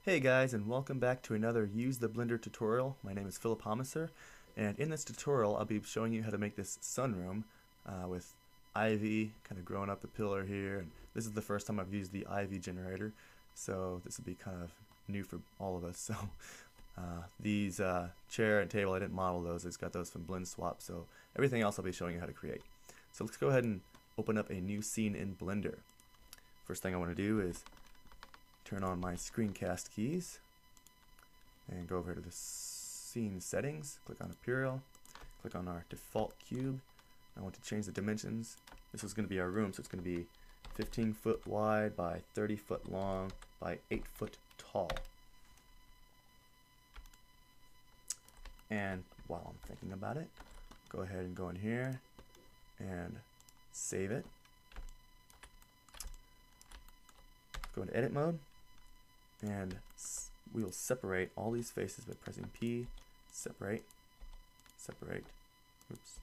Hey guys, and welcome back to another Use the Blender tutorial. My name is Philip Homiser, and in this tutorial I'll be showing you how to make this sunroom with ivy kind of growing up the pillar here. And this is the first time I've used the ivy generator, so this will be kind of new for all of us. So these chair and table, I didn't model those, I just got those from Blend Swap, so everything else I'll be showing you how to create. So let's go ahead and open up a new scene in Blender. First thing I want to do is turn on my screencast keys and go over to the scene settings, click on Imperial, click on our default cube. I want to change the dimensions. This is going to be our room, so it's going to be 15 foot wide by 30 foot long by 8 foot tall. And while I'm thinking about it, go ahead and go in here and save it. Go into edit mode, and we will separate all these faces by pressing P, separate, separate, oops,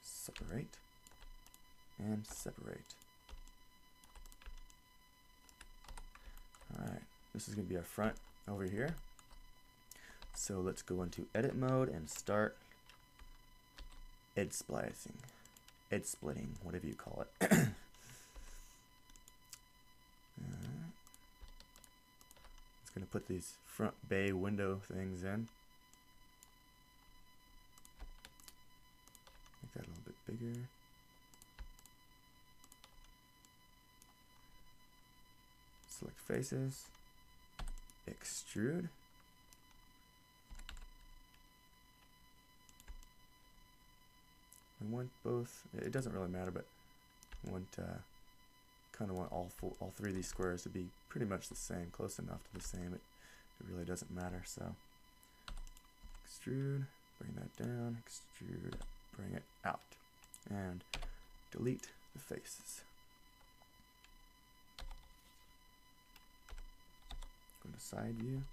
separate, and separate. Alright, this is going to be our front over here. So let's go into edit mode and start edge splicing, edge splitting, whatever you call it. It's going to put these front bay window things in. Make that a little bit bigger. Select faces, extrude. I want both, it doesn't really matter, but I want kind of want all three of these squares to be pretty much the same, close enough to the same. It really doesn't matter. So extrude, bring that down, extrude, bring it out, and delete the faces. Go to side view,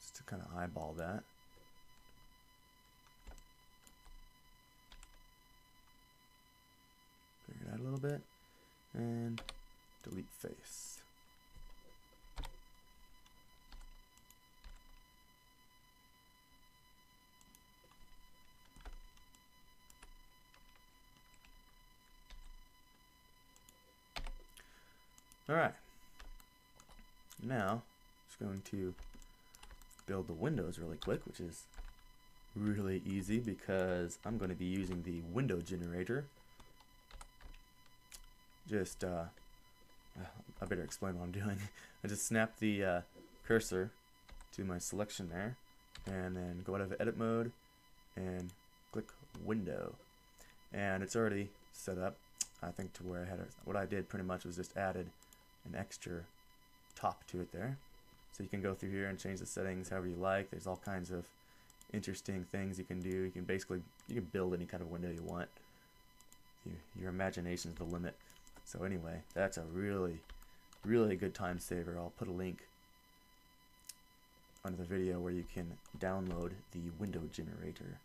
just to kind of eyeball that. That a little bit, and delete face. Alright, now just going to build the windows really quick, which is really easy because I'm going to be using the window generator. Just, I better explain what I'm doing. I just snap the cursor to my selection there, and then go out of edit mode and click window. And it's already set up, I think, to where I had it. What I did pretty much was just added an extra top to it there. So you can go through here and change the settings however you like. There's all kinds of interesting things you can do. You can basically, you can build any kind of window you want. Your imagination is the limit. So anyway, that's a really good time saver. I'll put a link under the video where you can download the window generator.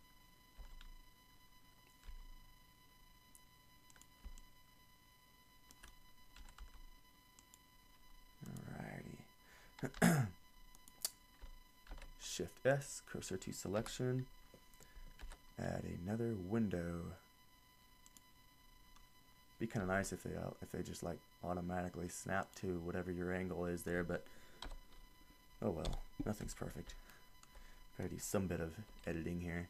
Alrighty. Shift S, cursor to selection, add another window. Be kind of nice if they just like automatically snap to whatever your angle is there, but oh well, nothing's perfect. Gotta do some bit of editing here.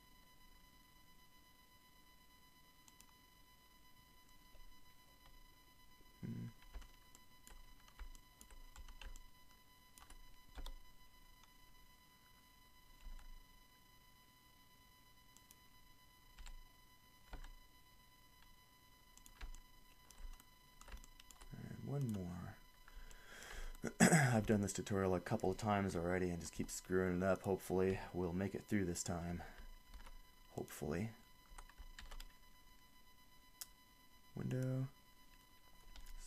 One more. I've done this tutorial a couple of times already and just keep screwing it up. Hopefully we'll make it through this time. Hopefully. Window.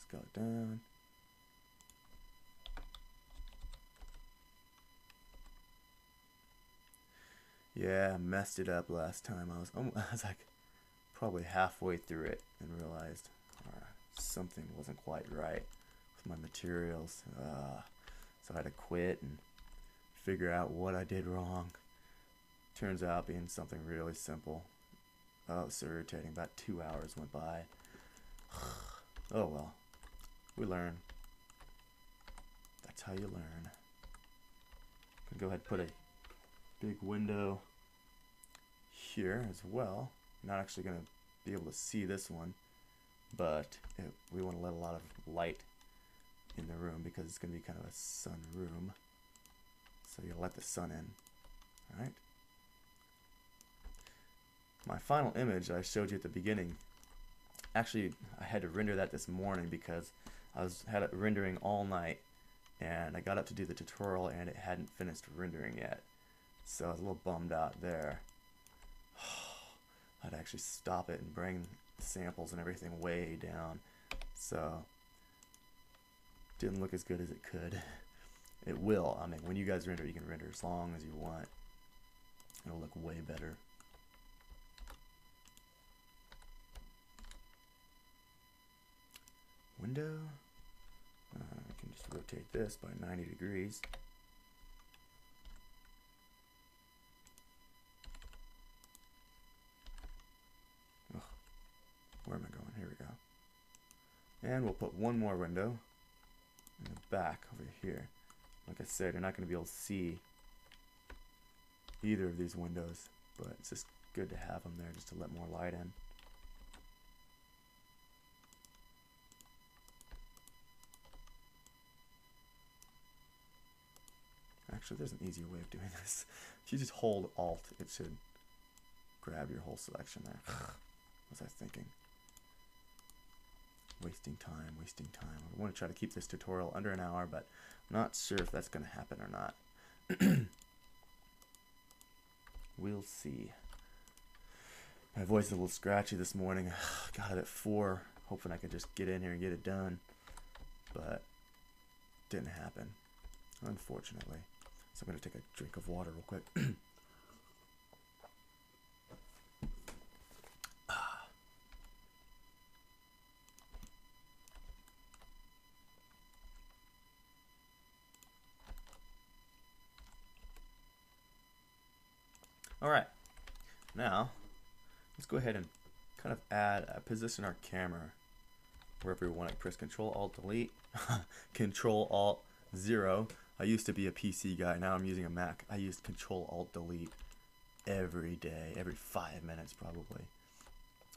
Scale it down. Yeah, I messed it up last time. I was like probably halfway through it and realized something wasn't quite right. with my materials. So I had to quit and figure out what I did wrong. Turns out being something really simple. Oh, it's so irritating. About 2 hours went by. Oh well, we learn. That's how you learn. I'm gonna go ahead and put a big window here as well. Not actually gonna be able to see this one, but we want to let a lot of light in the room because it's gonna be kind of a sun room. So you let the sun in. All right. My final image I showed you at the beginning, actually I had to render that this morning because I had it rendering all night, and I got up to do the tutorial and it hadn't finished rendering yet. So I was a little bummed out there. I'd actually stop it and bring samples and everything way down. So didn't look as good as it could. It will. I mean, when you guys render, you can render as long as you want. It'll look way better. Window. I can just rotate this by 90 degrees. Oh, where am I going? Here we go. And we'll put one more window in the back over here. Like I said, you're not going to be able to see either of these windows, but it's just good to have them there just to let more light in. Actually, there's an easier way of doing this. If you just hold Alt, it should grab your whole selection there. What was I thinking? Wasting time, wasting time. I want to try to keep this tutorial under an hour, but I'm not sure if that's going to happen or not. We'll see. My voice is a little scratchy this morning. Got it at 4, hoping I could just get in here and get it done, but didn't happen, unfortunately. So I'm going to take a drink of water real quick. Alright, now let's go ahead and kind of position our camera wherever we want it. Press Control Alt Delete, Control Alt 0. I used to be a PC guy, now I'm using a Mac. I use Control Alt Delete every day, every 5 minutes probably.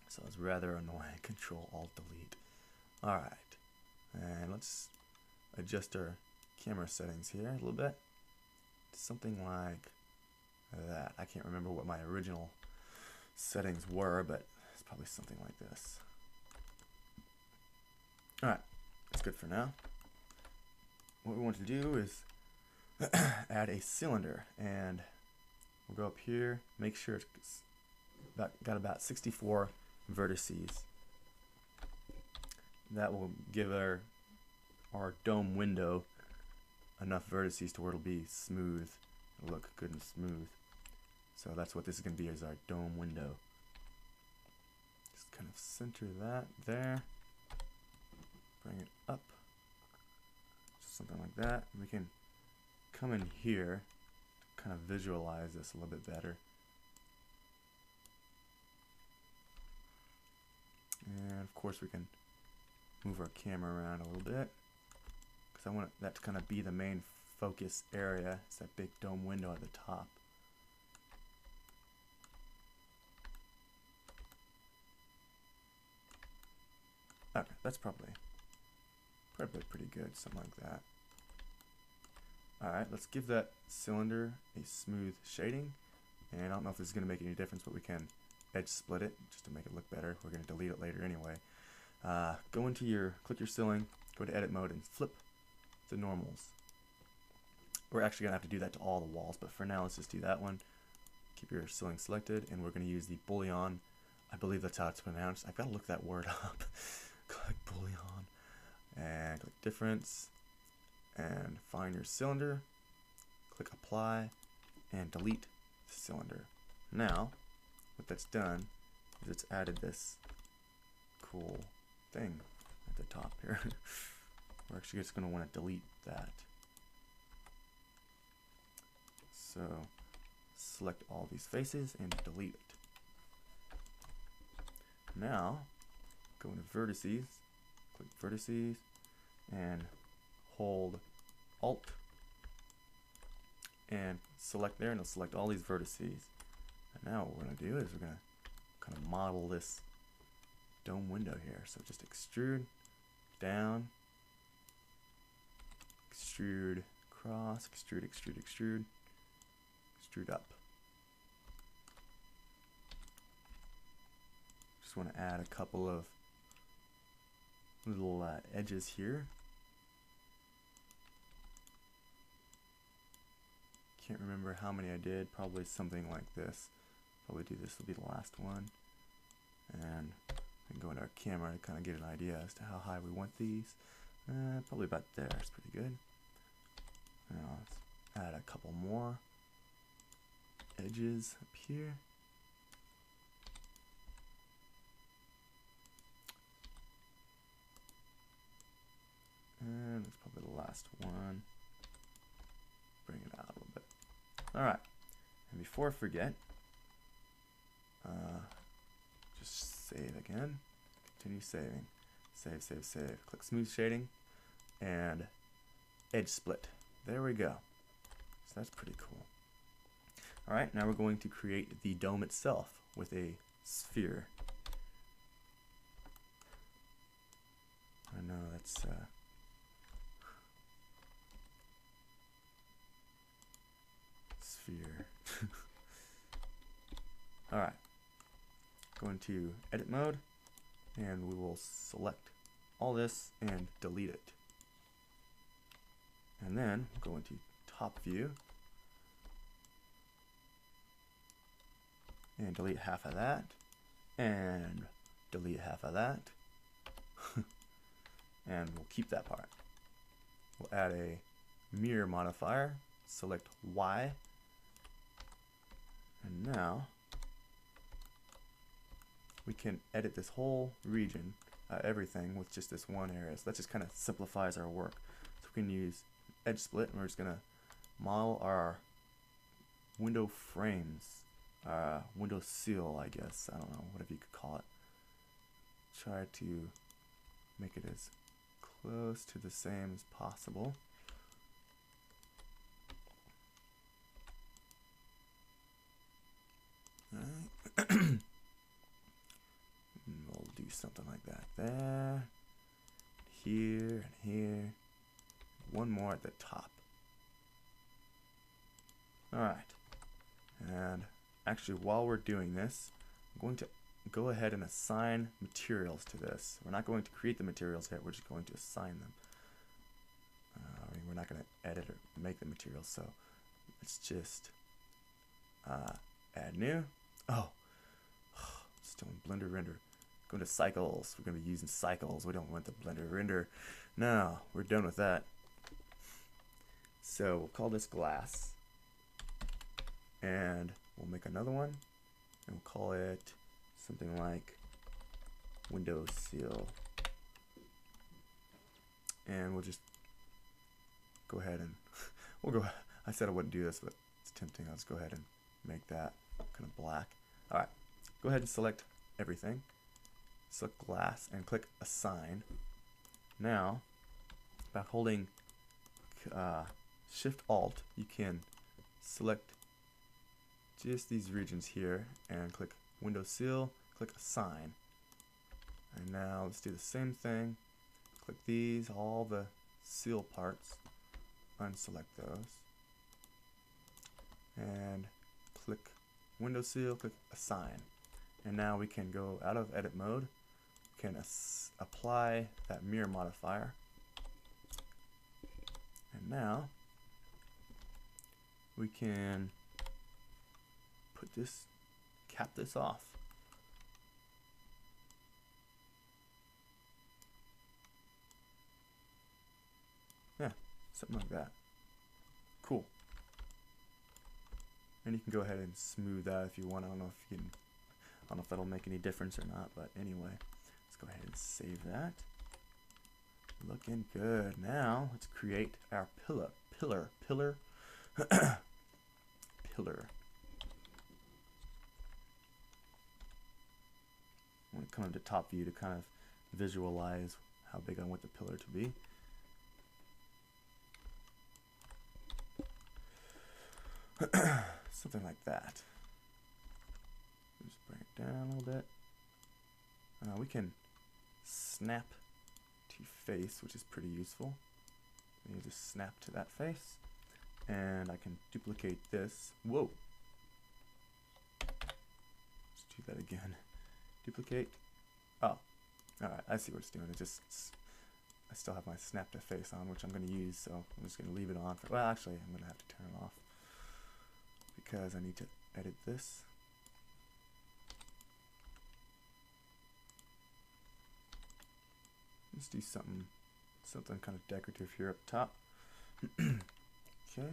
So it's rather annoying. Control Alt Delete. Alright, and let's adjust our camera settings here a little bit. Something like that. I can't remember what my original settings were, but it's probably something like this. Alright, that's good for now. What we want to do is add a cylinder, and we'll go up here, make sure it's got about 64 vertices. That will give our dome window enough vertices to where it'll be smooth. It'll look good and smooth. So that's what this is going to be, is our dome window. Just kind of center that there. Bring it up. Just something like that. We can come in here, kind of visualize this a little bit better. And of course we can move our camera around a little bit, because I want that to kind of be the main focus area. It's that big dome window at the top. Okay, that's probably pretty good, something like that. Alright, let's give that cylinder a smooth shading. And I don't know if this is going to make any difference, but we can edge split it just to make it look better. We're going to delete it later anyway. Go into click your ceiling, go to edit mode, and flip the normals. We're actually going to have to do that to all the walls, but for now let's just do that one. Keep your ceiling selected, and we're going to use the boolean. I believe that's how it's pronounced. I've got to look that word up. Click boolean, and click difference, and find your cylinder, click apply, and delete the cylinder. Now, what that's done is it's added this cool thing at the top here. Where actually just going to want to delete that. So select all these faces and delete it. Now go into vertices, click vertices, and hold Alt and select there, and it'll select all these vertices. And now what we're going to do is we're going to kind of model this dome window here. So just extrude down, extrude across, extrude, extrude, extrude, extrude up. Just want to add a couple of little edges here. Can't remember how many I did, probably something like this. Probably do this will be the last one. And we can go into our camera to kind of get an idea as to how high we want these. Probably about there, it's pretty good. Now let's add a couple more edges up here. And that's probably the last one. Bring it out a little bit. Alright, and before I forget, just save again, continue saving, save, save, save, click smooth shading, and edge split. There we go. So that's pretty cool. Alright, now we're going to create the dome itself with a sphere. I know that's sphere. Alright, go into edit mode, and we will select all this and delete it. And then go into top view and delete half of that, and delete half of that, and we'll keep that part. We'll add a mirror modifier, select Y, and now we can edit this whole region, everything, with just this one area. So that just kind of simplifies our work. So we can use edge split, and we're just going to model our window frames, window seal, I guess. I don't know, whatever you could call it. Try to make it as close to the same as possible. Alright. We'll do something like that there, here, and here. One more at the top. Alright. And actually, while we're doing this, I'm going to go ahead and assign materials to this. We're not going to create the materials yet, we're just going to assign them. We're not going to edit or make the materials, so let's just add new. Oh, still in Blender render. Go to cycles. We're going to be using cycles. We don't want the Blender render. No, we're done with that. So we'll call this glass, and we'll make another one, and we'll call it something like window seal. And we'll just go ahead and we'll go. I said I wouldn't do this, but it's tempting. I'll just go ahead and make that kind of black. All right, go ahead and select everything. Select glass and click assign. Now, by holding Shift Alt, you can select just these regions here and click window seal, click assign. And now let's do the same thing. Click these, all the seal parts, unselect those, and click window seal, click assign. And now we can go out of edit mode, can apply that mirror modifier, and now we can put this, cap this off. Yeah, something like that. Cool. And you can go ahead and smooth that if you want. I don't know if that'll make any difference or not, but anyway, let's go ahead and save that. Looking good. Now let's create our pillar. Pillar. I want to come into top view to kind of visualize how big I want the pillar to be. Something like that. Just bring it down a little bit. We can snap to face, which is pretty useful. You just snap to that face, and I can duplicate this. Whoa! Let's do that again. Duplicate. Oh, alright, I see what it's doing. It just, I still have my snap to face on, which I'm going to use, so I'm just going to leave it on. Well, actually, I'm going to have to turn it off because I need to edit this. Let's do something kind of decorative here up top. Okay.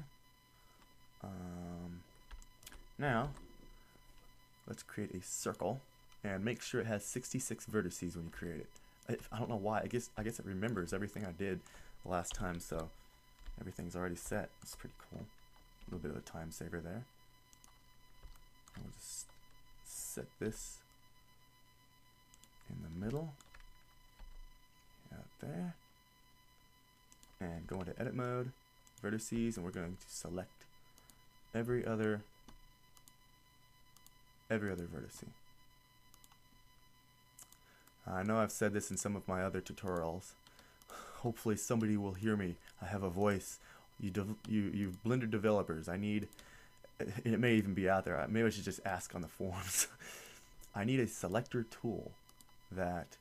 Now, let's create a circle and make sure it has 66 vertices when you create it. I don't know why. I guess it remembers everything I did the last time, so everything's already set. It's pretty cool. A little bit of a time saver there. We'll just set this in the middle. Out there, and go into edit mode, vertices, and we're going to select every other vertice. I know I've said this in some of my other tutorials. Hopefully somebody will hear me. I have a voice. You Blender developers, I need, it may even be out there, maybe I should just ask on the forums. I need a selector tool that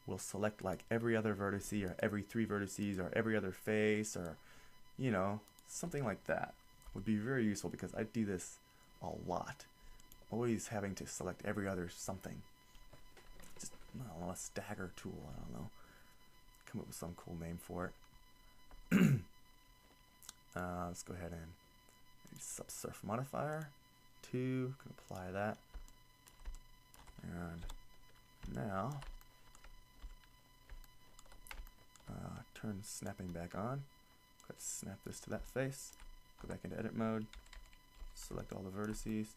will select like every other vertice, or every 3 vertices, or every other face, or you know, something like that would be very useful, because I do this a lot, always having to select every other something. Just, I don't know, a stagger tool, I don't know, come up with some cool name for it. Let's go ahead and subsurf modifier 2, can apply that, and now turn snapping back on. Let's snap this to that face. Go back into edit mode. Select all the vertices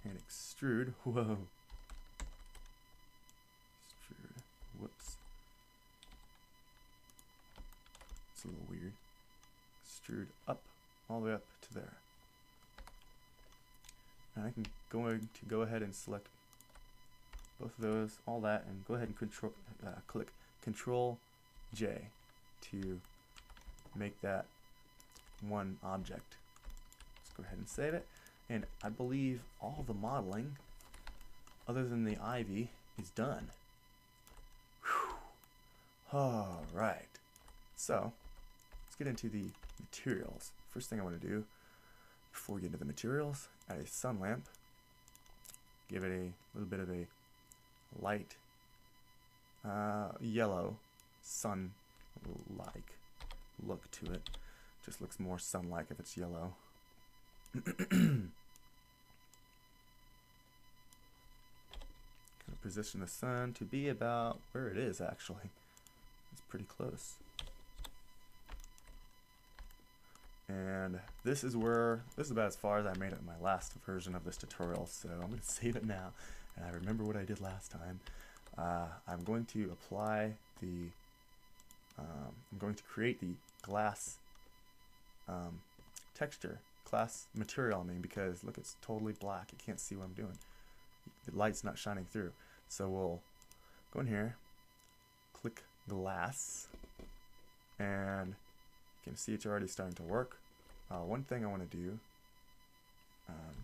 and extrude. Whoa. Extrude. Whoops. It's a little weird. Extrude up, all the way up to there. And I can go ahead and select both of those, all that, and go ahead and click Control J to make that one object. Let's go ahead and save it. And I believe all the modeling, other than the ivy, is done. Alright. So, let's get into the materials. First thing I want to do, before we get into the materials, add a sun lamp. Give it a little bit of a light yellow sun-like look to it. Just looks more sun-like if it's yellow. Kind of position the sun to be about where it is actually. It's pretty close. And this is about as far as I made it in my last version of this tutorial, so I'm going to save it now, and I remember what I did last time. I'm going to apply the, I'm going to create the glass texture, glass material, I mean, because look, it's totally black. You can't see what I'm doing. The light's not shining through. So we'll go in here, click glass, and you can see it's already starting to work. One thing I want to do,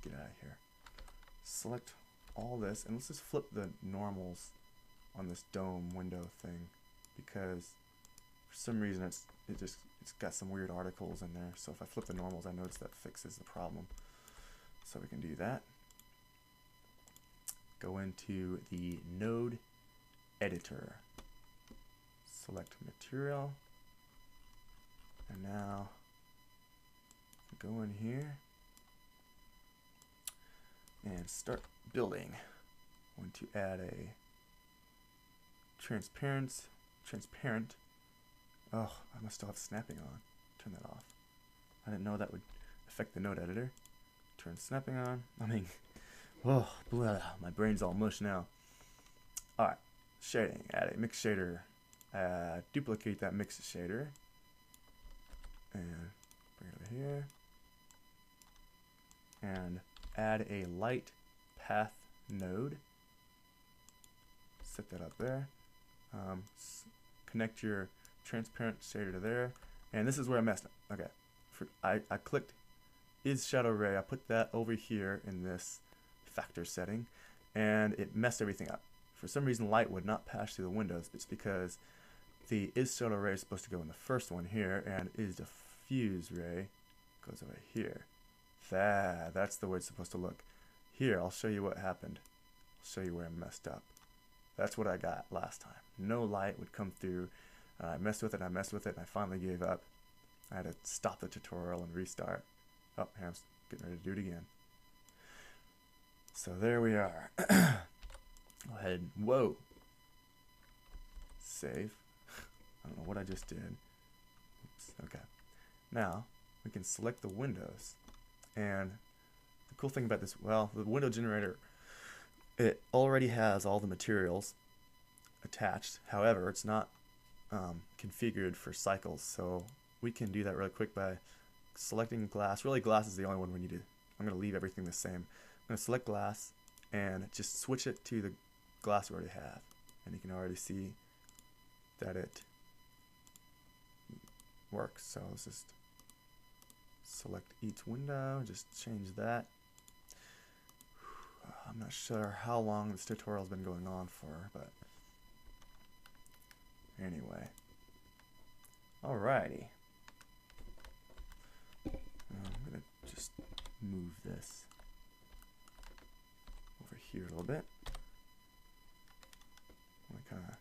get out of here, select all this, and let's just flip the normals on this dome window thing, because for some reason it's got some weird articles in there. So if I flip the normals, I notice that fixes the problem. So we can do that. Go into the node editor, select material, and now go in here and start building. I want to add a transparent Oh, I must still have snapping on. Turn that off. I didn't know that would affect the node editor. Turn snapping on. I mean, oh, blah, my brain's all mush now. Alright, shading. Add a mix shader. Duplicate that mix shader. And bring it over here. And add a light path node. Set that up there. Connect your transparent shader to there. And this is where I messed up. Okay. I clicked is shadow ray. I put that over here in this factor setting, and it messed everything up. For some reason, light would not pass through the windows. It's because the is shadow ray is supposed to go in the first one here, and is diffuse ray goes over here. That's the way it's supposed to look. Here, I'll show you what happened. I'll show you where I messed up. That's what I got last time. No light would come through. I messed with it, and I finally gave up. I had to stop the tutorial and restart. Oh, I'm getting ready to do it again. So there we are. Go ahead. Whoa. Save. I don't know what I just did. Oops. Okay. Now, we can select the windows. And the cool thing about this, well, the window generator, it already has all the materials attached. However, it's not configured for cycles. So we can do that really quick by selecting glass. Really, glass is the only one we need to. I'm going to leave everything the same. I'm going to select glass and just switch it to the glass we already have. And you can already see that it works. So let's just select each window, just change that. I'm not sure how long this tutorial has been going on for, but anyway. Alrighty. I'm going to just move this over here a little bit. I want to kind of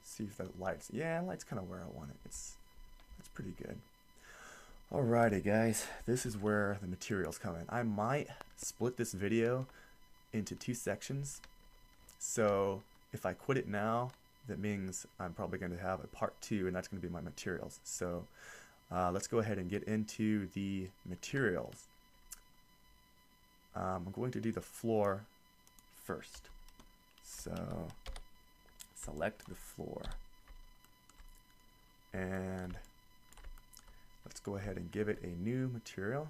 see if that light's, yeah, light's kind of where I want it. That's pretty good. Alrighty guys, this is where the materials come in. I might split this video into 2 sections. So if I quit it now, that means I'm probably going to have a part 2, and that's going to be my materials. So let's go ahead and get into the materials. I'm going to do the floor first. So select the floor. And let's go ahead and give it a new material.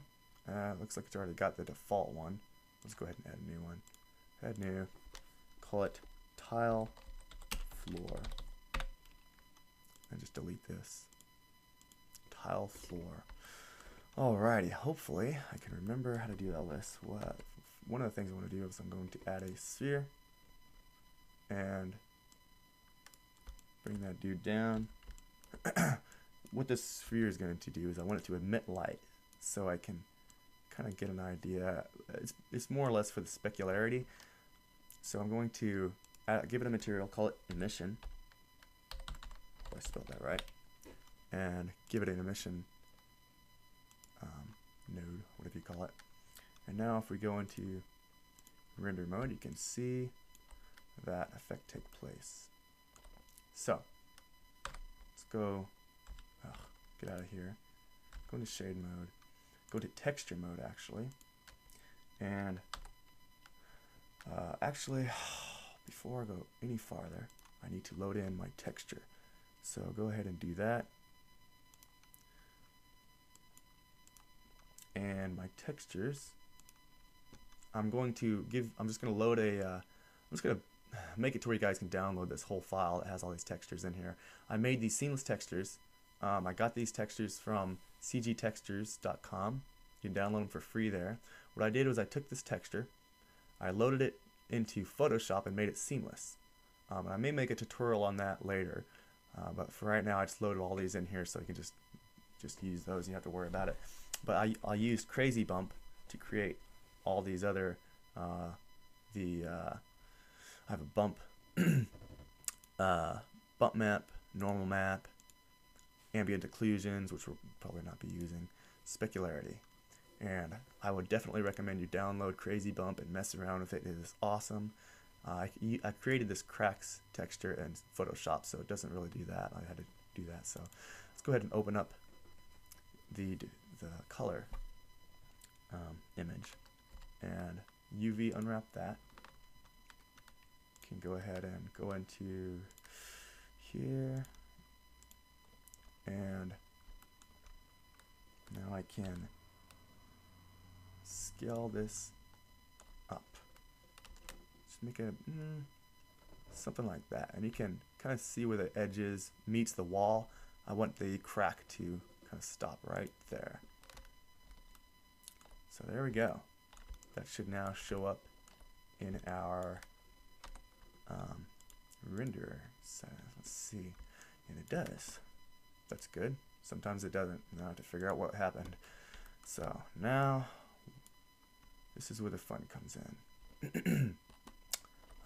Looks like it's already got the default one. Let's go ahead and add a new one. Add new. Call it tile floor. And just delete this. Tile floor. Alrighty, hopefully I can remember how to do all this. One of the things I want to do is I'm going to add a sphere and bring that dude down. What this sphere is going to do is I want it to emit light, so I can kind of get an idea. It's more or less for the specularity. So I'm going to give it a material, call it emission. Hope I spelled that right. And give it an emission node, whatever you call it. And now if we go into render mode, you can see that effect take place. So let's go, get out of here, go into shade mode, go to texture mode actually, and actually before I go any farther, I need to load in my texture. So go ahead and do that. And my textures, I'm just going to load I'm just going to make it to where you guys can download this whole file that has all these textures in here. I made these seamless textures. I got these textures from cgtextures.com. You can download them for free there. What I did was I took this texture, I loaded it into Photoshop and made it seamless. And I may make a tutorial on that later, but for right now I just loaded all these in here so you can just use those. You don't have to worry about it. But I used Crazy Bump to create all these other I have a bump bump map, normal map, ambient occlusions, which we'll probably not be using, specularity. And I would definitely recommend you download Crazy Bump and mess around with it. It is awesome. I created this cracks texture in Photoshop, so it doesn't really do that. I had to do that. So let's go ahead and open up the color image and UV unwrap that. You can go ahead and go into here, and now I can scale this up. Just make it something like that, and you can kind of see where the edges meets the wall. I want the crack to kind of stop right there. So there we go. That should now show up in our renderer settings. Let's see, and it does. That's good. Sometimes it doesn't, and I have to figure out what happened. So now this is where the fun comes in.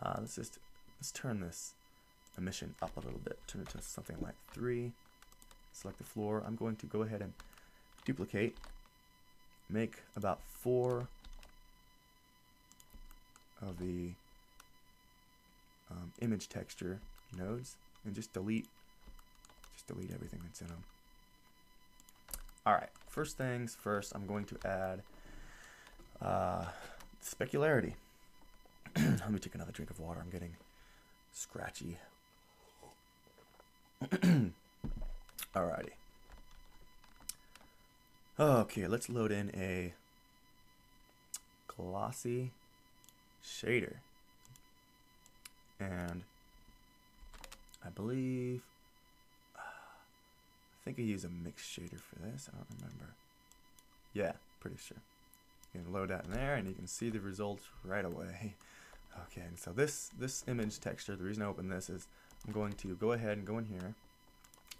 Let's turn this emission up a little bit. Turn it to something like 3. Select the floor. I'm going to go ahead and duplicate. Make about 4 of the image texture nodes, and just delete everything that's in them. Alright, first things first, I'm going to add specularity. Let me take another drink of water. I'm getting scratchy. Alrighty. Okay, let's load in a glossy shader. And I believe, I think I use a mixed shader for this. I don't remember. Yeah, pretty sure. You can load that in there, and you can see the results right away. Okay, and so this image texture, the reason I open this is I'm going to go ahead and go in here,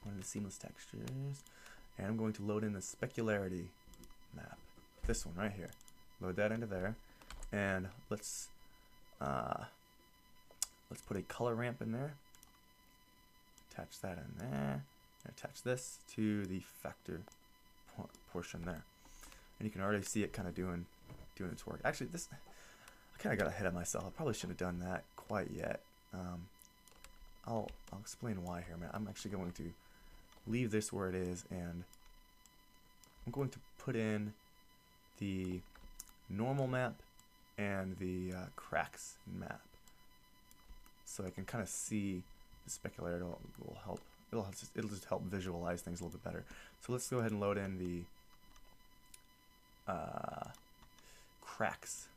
one of the seamless textures, and I'm going to load in the specularity map. This one right here. Load that into there, and let's put a color ramp in there. Attach that in there, and attach this to the factor portion there. And you can already see it kind of doing its work. Actually, I kind of got ahead of myself. I probably shouldn't have done that quite yet. I'll explain why here, man. I'm actually going to leave this where it is, and I'm going to put in the normal map and the cracks map, so I can kind of see the specularity. Will help. It'll just help visualize things a little bit better. So let's go ahead and load in the cracks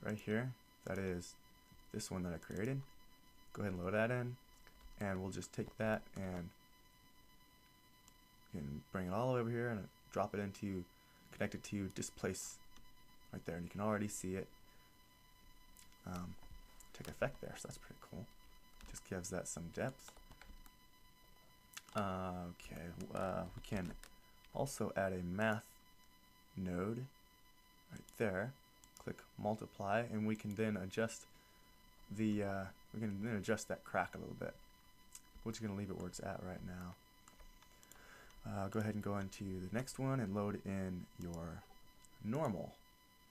right here. That is this one that I created. Go ahead and load that in, and we'll just take that and bring it all over here and drop it into, connect it to displace right there, and you can already see it take effect there, so that's pretty cool. Just gives that some depth. Okay, we can also add a math node right there. Click multiply, and we can then adjust the adjust that crack a little bit. We're just gonna leave it where it's at right now. Go ahead and go into the next one and load in your normal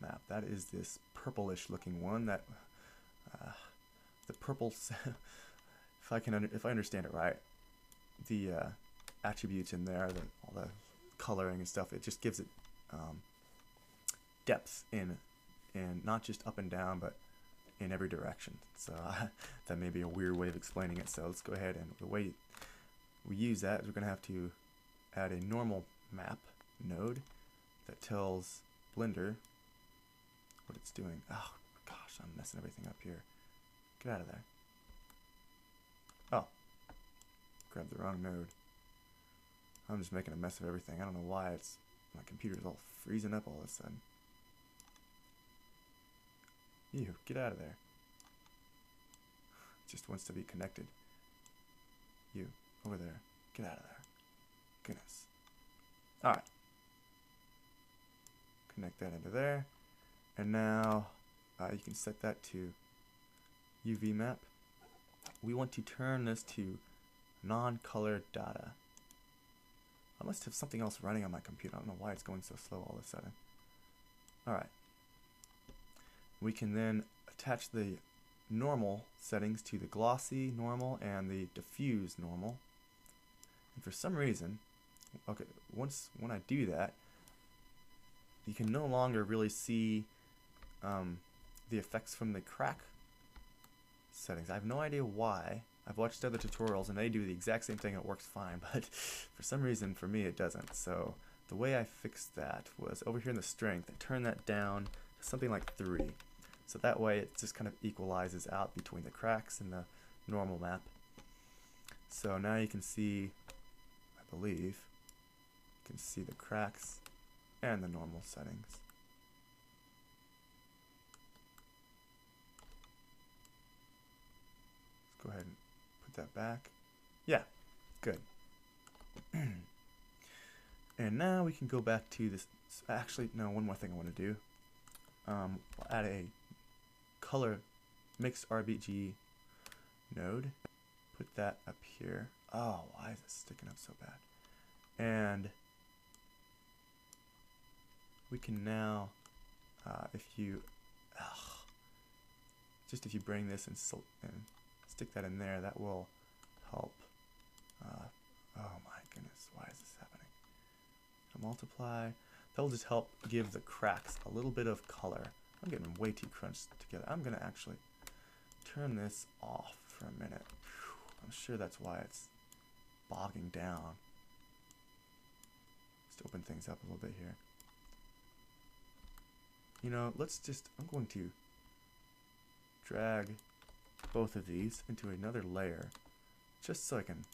map. That is this purplish looking one. That the purple, if I understand it right, the attributes in there, all the coloring and stuff, it just gives it depth in not just up and down, but in every direction. So that may be a weird way of explaining it. So let's go ahead, and the way we use that is we're going to have to add a normal map node that tells Blender what it's doing. Oh gosh, I'm messing everything up here. Get out of there. Oh, grabbed the wrong node. I'm just making a mess of everything. I don't know why my computer's all freezing up all of a sudden. You, get out of there. It just wants to be connected. You, over there. Get out of there. Goodness. Alright. Connect that into there. And now you can set that to UV map. We want to turn this to non-colored data. I must have something else running on my computer. I don't know why it's going so slow all of a sudden. Alright. We can then attach the normal settings to the glossy normal and the diffuse normal. And for some reason, okay, when I do that, you can no longer really see the effects from the crack settings. I have no idea why. I've watched other tutorials and they do the exact same thing and it works fine, but for some reason for me it doesn't. So the way I fixed that was over here in the strength, I turned that down to something like 3. So that way it just kind of equalizes out between the cracks and the normal map. So now you can see, I believe, you can see the cracks and the normal settings. Let's go ahead and put that back. Yeah, good. And now we can go back to this. Actually, no, one more thing I want to do. We'll add a color mixed RGB node. Put that up here. Oh, why is it sticking up so bad? And we can now, if you bring this and stick that in there, that will help. Oh my goodness, why is this happening? Multiply. That'll just help give the cracks a little bit of color. I'm getting way too crunched together. I'm gonna actually turn this off for a minute. I'm sure that's why it's bogging down. Just open things up a little bit here. You know, I'm going to drag both of these into another layer just so I can,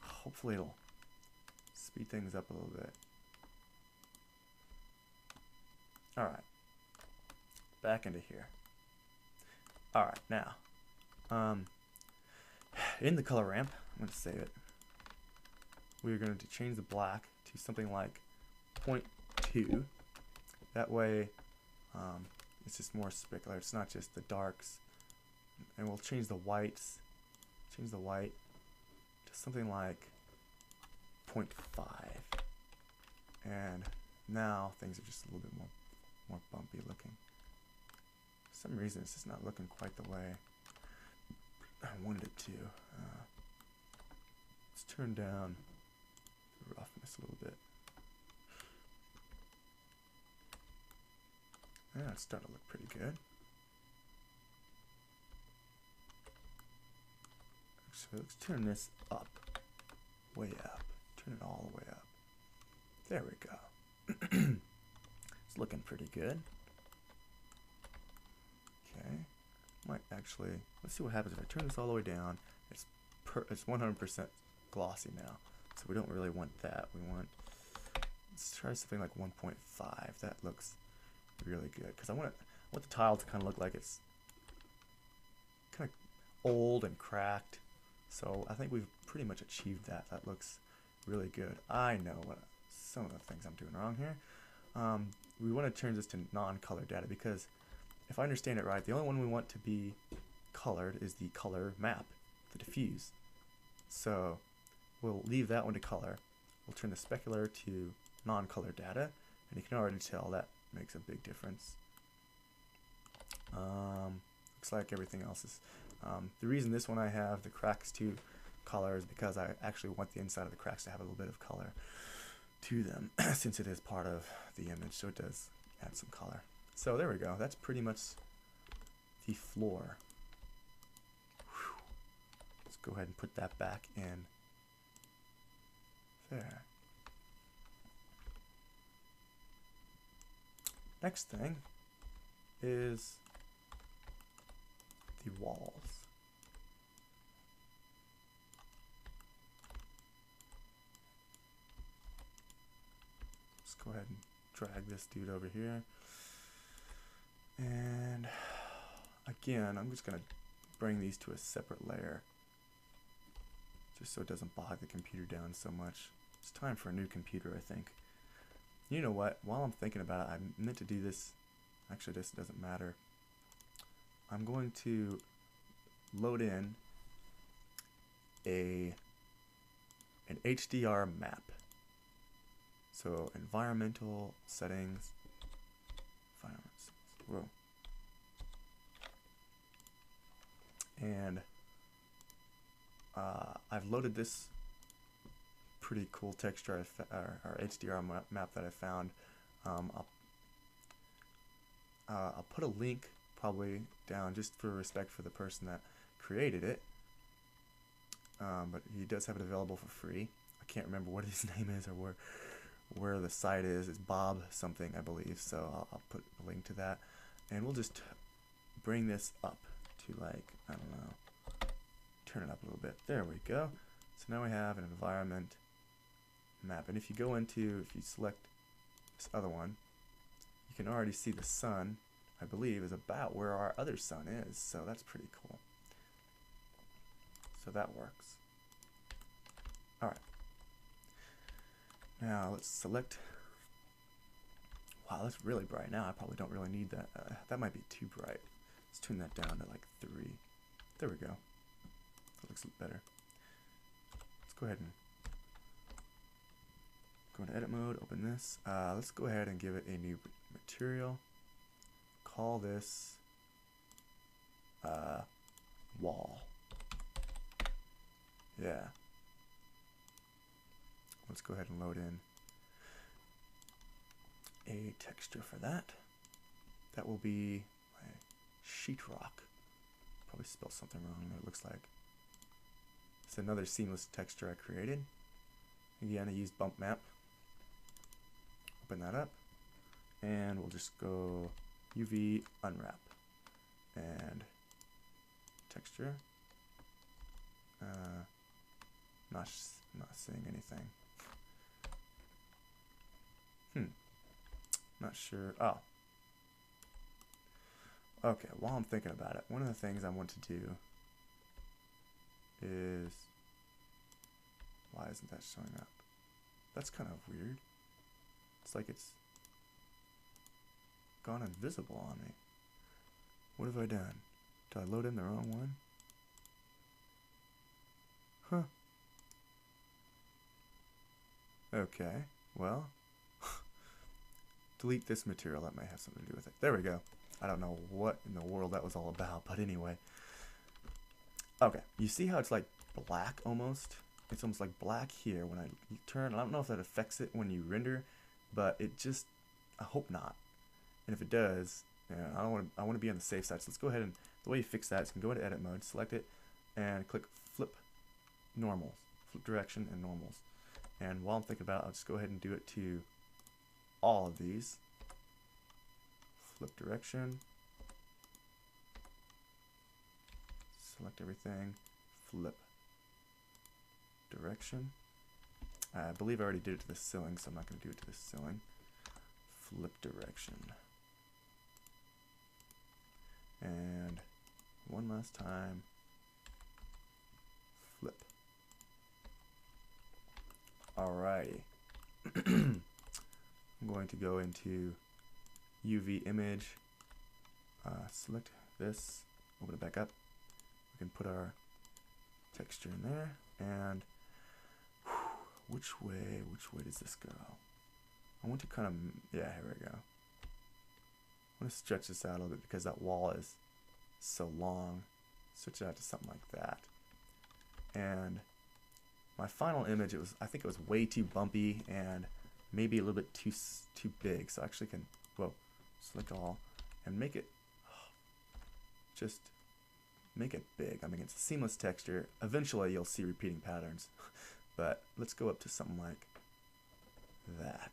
hopefully it'll speed things up a little bit. Alright, back into here. Alright, now, in the color ramp, I'm going to save it. We're going to change the black to something like 0.2. That way, it's just more specular. It's not just the darks. And we'll change the whites. Change the white to something like 0.5. And now things are just a little bit more bumpy looking. For some reason, it's just not looking quite the way I wanted it to. Let's turn down the roughness a little bit. Yeah, it's starting to look pretty good. So let's turn this up, way up. Turn it all the way up. There we go. It's looking pretty good. Okay. Might actually, let's see what happens if I turn this all the way down. It's 100% glossy now, so we don't really want that. Let's try something like 1.5. That looks really good because I want the tile to kind of look like it's kind of old and cracked. So I think we've pretty much achieved that. That looks really good. I know some of the things I'm doing wrong here. We want to turn this to non-color data because if I understand it right, the only one we want to be colored is the color map, the diffuse. So we'll leave that one to color. We'll turn the specular to non-color data, and you can already tell that makes a big difference. Looks like everything else is. The reason this one I have the cracks to color is because I actually want the inside of the cracks to have a little bit of color to them since it is part of the image, so it does add some color. So there we go. That's pretty much the floor. Whew. Let's go ahead and put that back in there. Next thing is the walls. Let's go ahead and drag this dude over here. And again, I'm just going to bring these to a separate layer just so it doesn't bog the computer down so much. It's time for a new computer, I think. You know what? While I'm thinking about it, I meant to do this. Actually, this doesn't matter. I'm going to load in an HDR map. So environmental settings. Whoa. And I've loaded this pretty cool texture or HDR map that I found. I'll put a link probably down just for respect for the person that created it. But he does have it available for free. I can't remember what his name is or where the site is. It's Bob something, I believe. So I'll put a link to that, and we'll just bring this up to, like, I don't know, turn it up a little bit. There we go. So now we have an environment map, and if you select this other one, you can already see the sun, I believe, is about where our other sun is. So that's pretty cool. So that works. Alright. Now let's select. Wow, that's really bright now. I probably don't really need that. That might be too bright. Let's turn that down to like 3. There we go. That looks better. Let's go ahead and go into edit mode, open this. Let's go ahead and give it a new material. Call this wall. Yeah. Let's go ahead and load in a texture for that. That will be my sheetrock. Probably spelled something wrong there, it looks like. It's another seamless texture I created. Again, I used bump map. Open that up, and we'll just go UV unwrap and texture. Not seeing anything. Not sure. Oh. Okay, while I'm thinking about it, one of the things I want to do is, why isn't that showing up? That's kind of weird. It's like it's gone invisible on me. What have I done? Did I load in the wrong one? Huh. Okay, well, delete this material. That may have something to do with it. There we go. I don't know what in the world that was all about, but anyway. Okay, you see how it's like black almost? It's almost like black here when I turn. I don't know if that affects it when you render, but it just, I hope not. And if it does, yeah, I want to be on the safe side. So let's go ahead and, the way you fix that is you can go into edit mode, select it, and click flip normals, flip direction and normals. And while I'm thinking about it, I'll just go ahead and do it to all of these. Flip direction, select everything, flip direction. I believe I already did it to the ceiling, so I'm not going to do it to the ceiling. Flip direction. And one last time, flip. Alrighty. I'm going to go into UV image, select this, open it back up. We can put our texture in there, and which way does this go? I want to kind of, yeah, here we go. I want to stretch this out a little bit because that wall is so long. Switch it out to something like that. And my final image, I think it was way too bumpy and maybe a little bit too big. So I actually can, whoa, select all and make it, just make it big. I mean, it's a seamless texture. Eventually you'll see repeating patterns, but let's go up to something like that.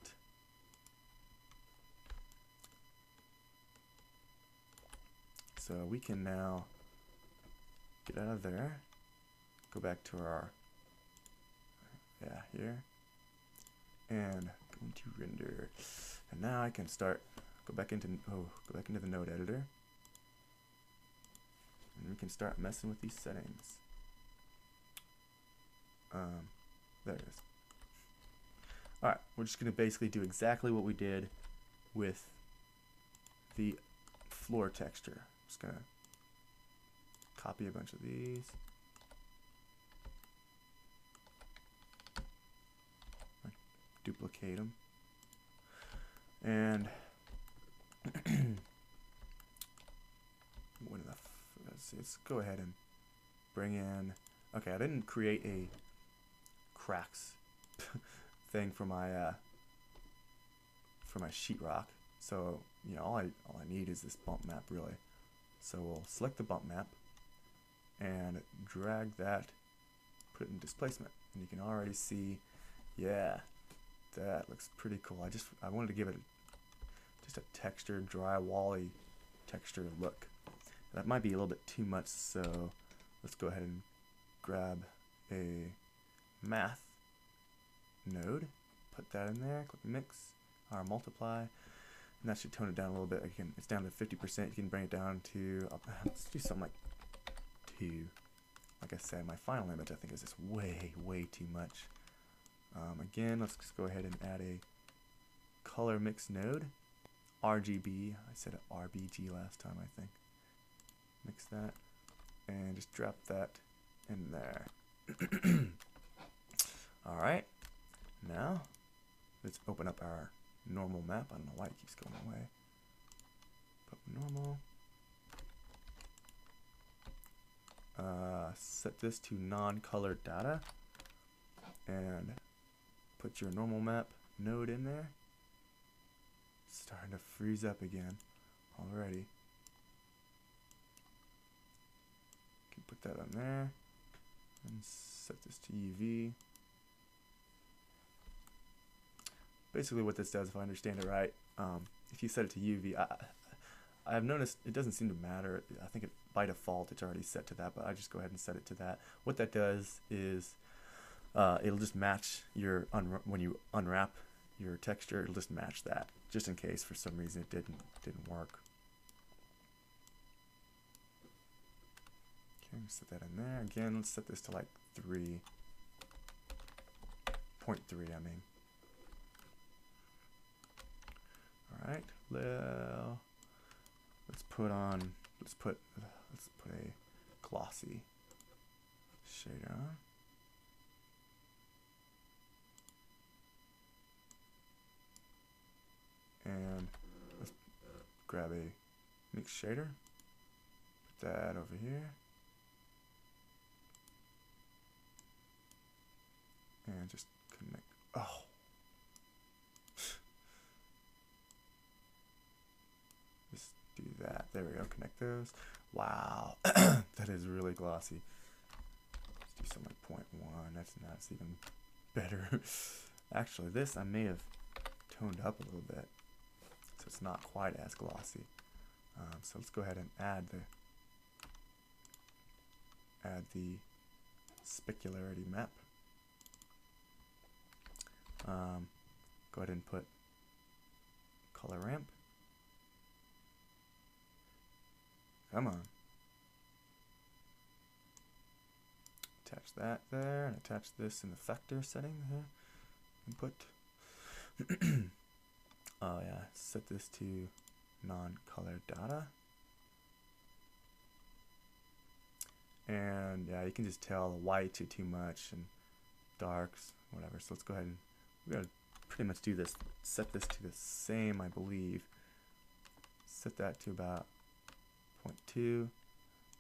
So we can now get out of there, go back to our, yeah, here, and go into render. And now I can start, go back into the node editor, and we can start messing with these settings. There it is. Alright, we're just going to basically do exactly what we did with the floor texture. Just going to copy a bunch of these. Duplicate them. And let's go ahead and bring in, okay, I didn't create a cracks thing for my sheetrock. So you know, all I need is this bump map really. So we'll select the bump map and drag that, put it in displacement, and you can already see, yeah, that looks pretty cool. I wanted to give it just a textured, drywall-y texture look. That might be a little bit too much, so let's go ahead and grab a math node, put that in there, click mix, or multiply, and that should tone it down a little bit. Again, it's down to 50%. You can bring it down to, let's do something like 2. Like I said, my final image I think is just way too much. Again, let's just go ahead and add a color mix node, RGB. I said RBG last time, I think. Mix that and just drop that in there. Alright, now let's open up our normal map. I don't know why it keeps going away. Put normal. Set this to non-colored data and put your normal map node in there. It's starting to freeze up again already. Can put that on there and set this to UV. Basically what this does, if I understand it right, if you set it to UV, I have noticed it doesn't seem to matter. I think by default it's already set to that, but I just go ahead and set it to that. What that does is it'll just match your when you unwrap your texture, it'll just match that, just in case for some reason it didn't work. Okay, set that in there. Again, let's set this to like 3.3, I mean. Alright, well, let's put a glossy shader on. And let's grab a mix shader, put that over here, and just connect. Oh, just do that. There we go. Connect those. Wow, that is really glossy. Let's do something like 0.1. That's even better. Actually, this I may have toned up a little bit, so it's not quite as glossy. So let's go ahead and add the specularity map. Go ahead and put color ramp. Come on. Attach that there, and attach this in the vector setting here. Input. Oh yeah, set this to non-colored data. And yeah, you can just tell the whites are too much and darks, whatever. So let's go ahead and we're gonna pretty much do this. Set this to the same, I believe. Set that to about 0.2.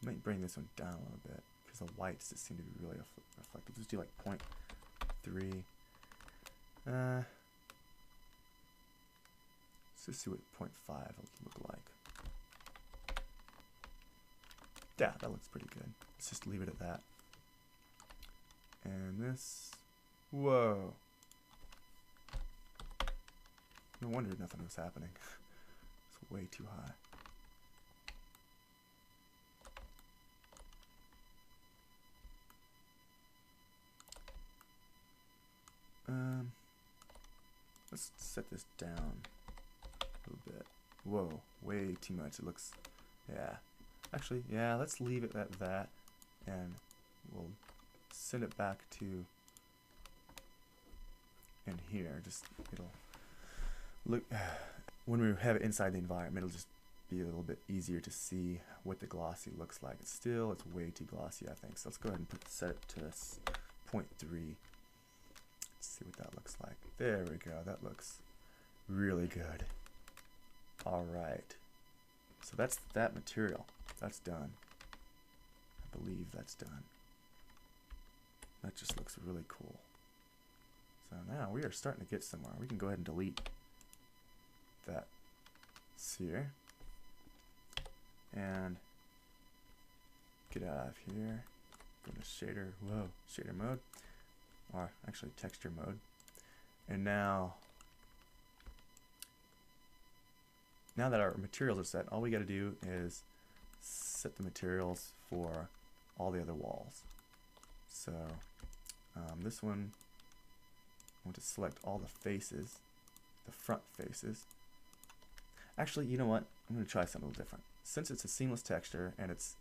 Might bring this one down a little bit because the whites just seem to be really reflective. Let's do like 0.3. Let's just see what 0.5 will look like. Yeah, that looks pretty good. Let's just leave it at that. And this, whoa. No wonder nothing was happening. It's way too high. Let's set this down a little bit. Whoa, way too much. It looks, yeah. Actually, yeah, let's leave it at that, and we'll send it back to in here. Just, it'll look, when we have it inside the environment, it'll just be a little bit easier to see what the glossy looks like. It's way too glossy, I think. So let's go ahead and set it to 0.3. See what that looks like. There we go. That looks really good. All right. So that's that material. That's done. I believe that's done. That just looks really cool. So now we are starting to get somewhere. We can go ahead and delete that sphere and get out of here. Go to shader mode, or actually texture mode. And now that our materials are set, all we got to do is set the materials for all the other walls. So this one, I want to select all the faces, the front faces. Actually, you know what? I'm going to try something a little different. Since it's a seamless texture and it's,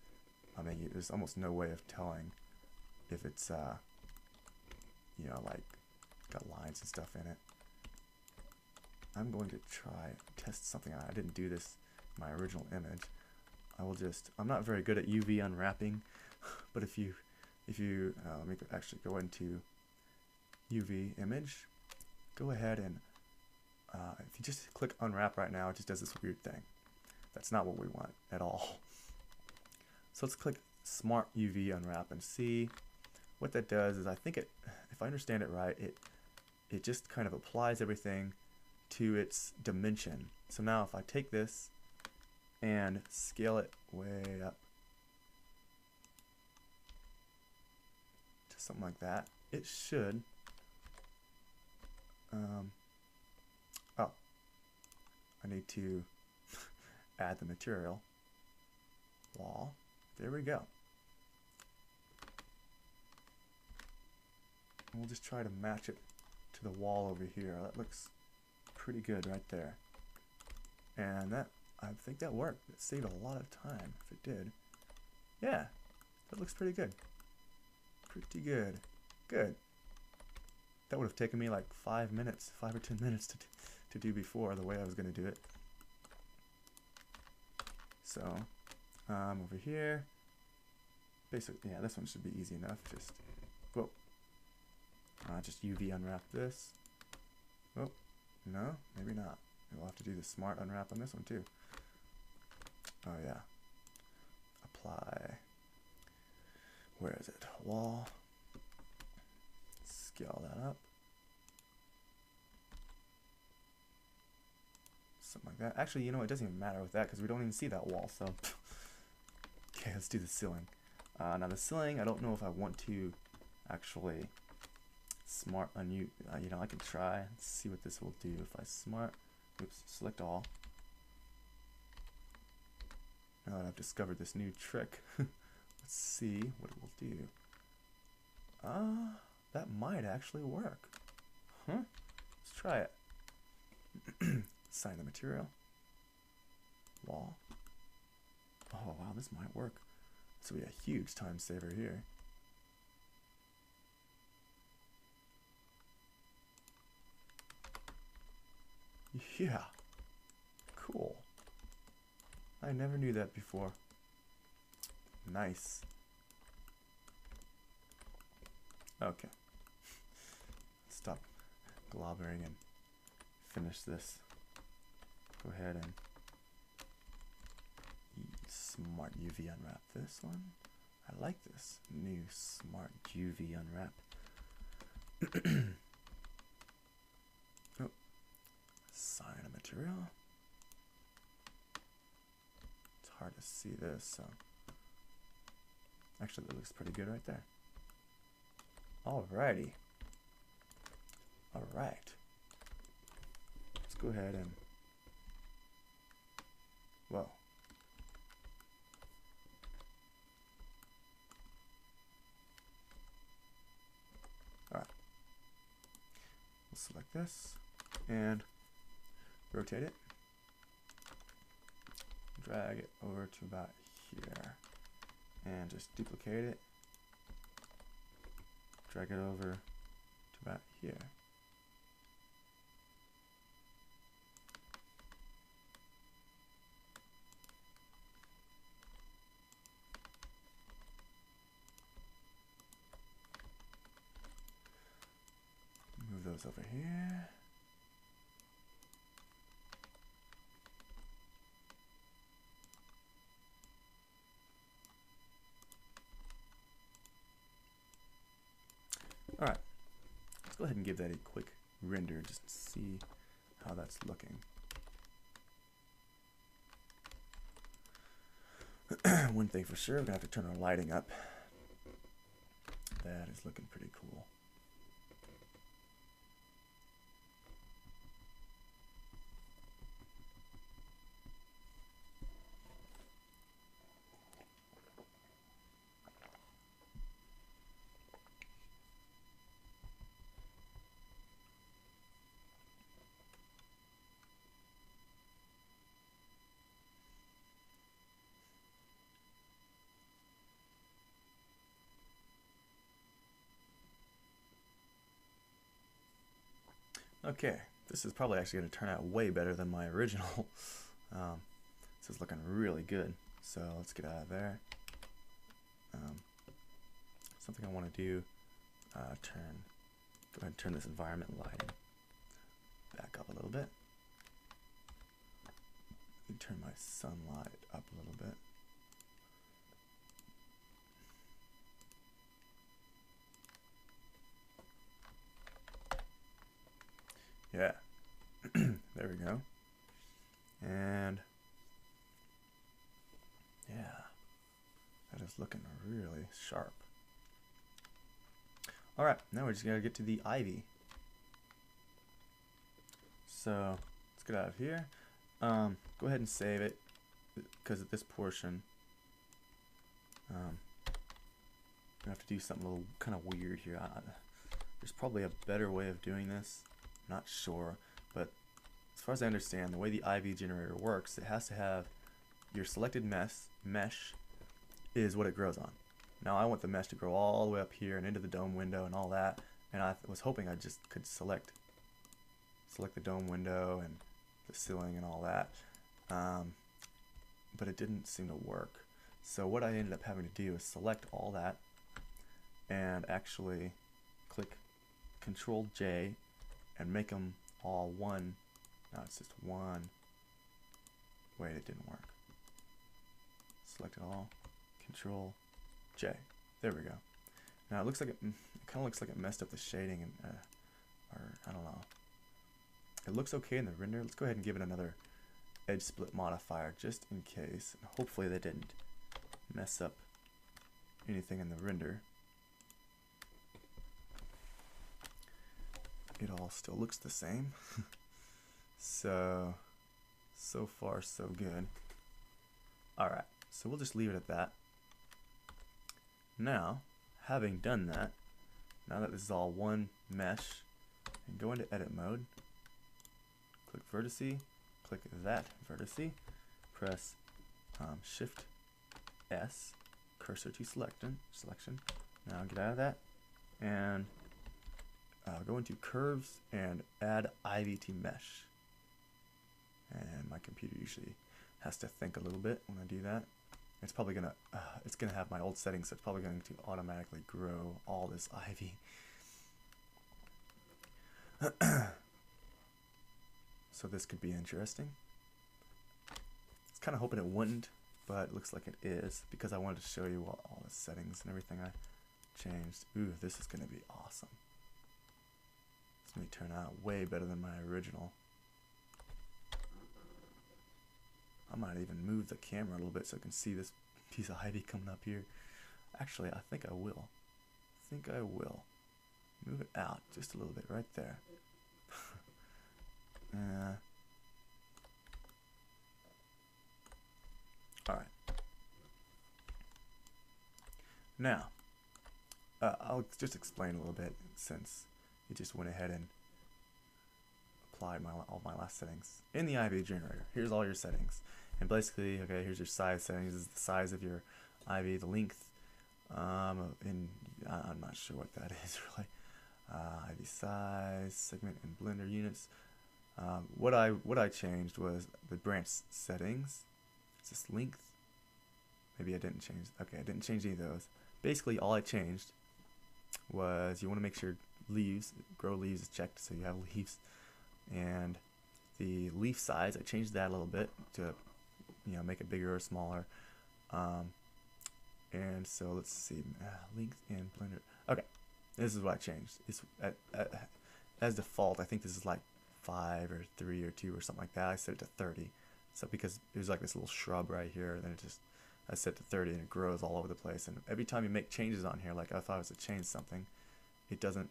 I mean, there's almost no way of telling if it's, you know, like got lines and stuff in it. I'm going to try test something out. I didn't do this in my original image. I will just, I'm not very good at UV unwrapping, but if you let me actually go into UV image, go ahead and if you just click unwrap right now, it just does this weird thing. That's not what we want at all. So let's click smart UV unwrap and see what that does. Is I think it, if I understand it right, it just kind of applies everything to its dimension. So now if I take this and scale it way up to something like that, it should oh, I need to add the material wall. There we go. And we'll just try to match it to the wall over here. That looks pretty good right there. And that, I think that worked. It saved a lot of time if it did. Yeah, that looks pretty good. Pretty good. Good. That would have taken me like 5 or 10 minutes to do before, the way I was going to do it. So, over here, basically, yeah, this one should be easy enough. Just, whoa, just UV unwrap this. Oh, no, maybe not. We'll have to do the smart unwrap on this one too. Oh yeah. Apply. Where is it? Wall. Scale that up. Something like that. Actually, you know, it doesn't even matter with that because we don't even see that wall, so. Okay, let's do the ceiling. Now the ceiling, I don't know if I want to actually smart you know, I can try and see what this will do. If I smart, oops, select all. Now that I've discovered this new trick, let's see what it will do. That might actually work. Huh? Let's try it. Assign the material. Wall. Oh wow, this might work. This will be a huge time saver here. Yeah. Cool. I never knew that before. Nice. Okay. Stop globbering and finish this. Go ahead and smart UV unwrap this one. I like this new smart UV unwrap. Oh. Assign a material. It's hard to see this, so actually that looks pretty good right there. Alrighty. Alright. Let's go ahead and, whoa. Alright. We'll select this and rotate it. Drag it over to about here and just duplicate it. Drag it over to about here. Move those over here. Alright, let's go ahead and give that a quick render just to see how that's looking. One thing for sure, we're gonna have to turn our lighting up. That is looking pretty cool. Okay, this is probably actually going to turn out way better than my original. This is looking really good. So let's get out of there. Something I want to do, go ahead and turn this environment lighting back up a little bit. Turn my sunlight up a little bit. Yeah, there we go. And yeah, that is looking really sharp. All right, now we're just gonna get to the ivy. So let's get out of here. Go ahead and save it, because at this portion, I'm gonna have to do something a little kind of weird here. There's probably a better way of doing this. Not sure, but as far as I understand, the way the ivy generator works, it has to have your selected mesh is what it grows on. Now I want the mesh to grow all the way up here and into the dome window and all that, and I was hoping I just could select the dome window and the ceiling and all that, but it didn't seem to work. So what I ended up having to do is select all that and actually click Control J and make them all one. No, it's just one. Wait, it didn't work. Select it all. Control J. There we go. Now it looks like it kind of looks like it messed up the shading, and or I don't know. It looks okay in the render. Let's go ahead and give it another edge split modifier just in case. And hopefully they didn't mess up anything in the render. It all still looks the same. So far so good. Alright, so we'll just leave it at that. Now, having done that, now that this is all one mesh, and go into edit mode, click vertice, click that vertice, press Shift S, cursor to selection. Now get out of that, and go into curves and add ivy to mesh. And my computer usually has to think a little bit when I do that. It's probably gonna have my old settings, so it's probably going to automatically grow all this ivy. So this could be interesting. I was kind of hoping it wouldn't, but it looks like it is, because I wanted to show you all the settings and everything I changed. Ooh, this is going to be awesome. This may turn out way better than my original. I might even move the camera a little bit so I can see this piece of ivy coming up here. Actually, I think I will. Move it out just a little bit right there. Alright. Now, I'll just explain a little bit, since it just went ahead and applied all my last settings. In the ivy generator, here's all your settings. And basically, okay, here's your size settings. This is the size of your ivy, the length, and I'm not sure what that is really. Ivy size, segment, and blender units. What I changed was the branch settings. It's just length. Maybe I didn't change. Okay, I didn't change any of those. Basically, all I changed was you want to make sure grow leaves is checked, so you have leaves. And the leaf size, I changed that a little bit to, make it bigger or smaller. And so let's see, length and blender. Okay, This is what I changed. It's as default, I think this is like 5 or 3 or 2 or something like that. I set it to 30. So because it was like this little shrub right here, and then I set it to 30 and it grows all over the place. And every time you make changes on here, like if I was to change something, it doesn't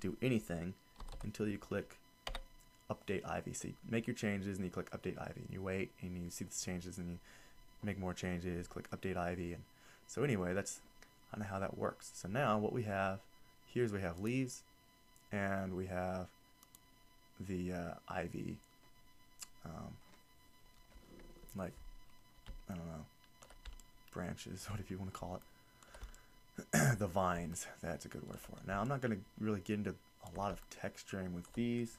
do anything until you click update Ivy. So you make your changes and you click update Ivy, and you wait and you see the changes and you make more changes, click update Ivy. And so anyway, that's kind of how that works. So now what we have here is we have leaves, and we have the ivy, like, I don't know, branches, whatever you want to call it. The vines, that's a good word for it. Now I'm not going to really get into a lot of texturing with these.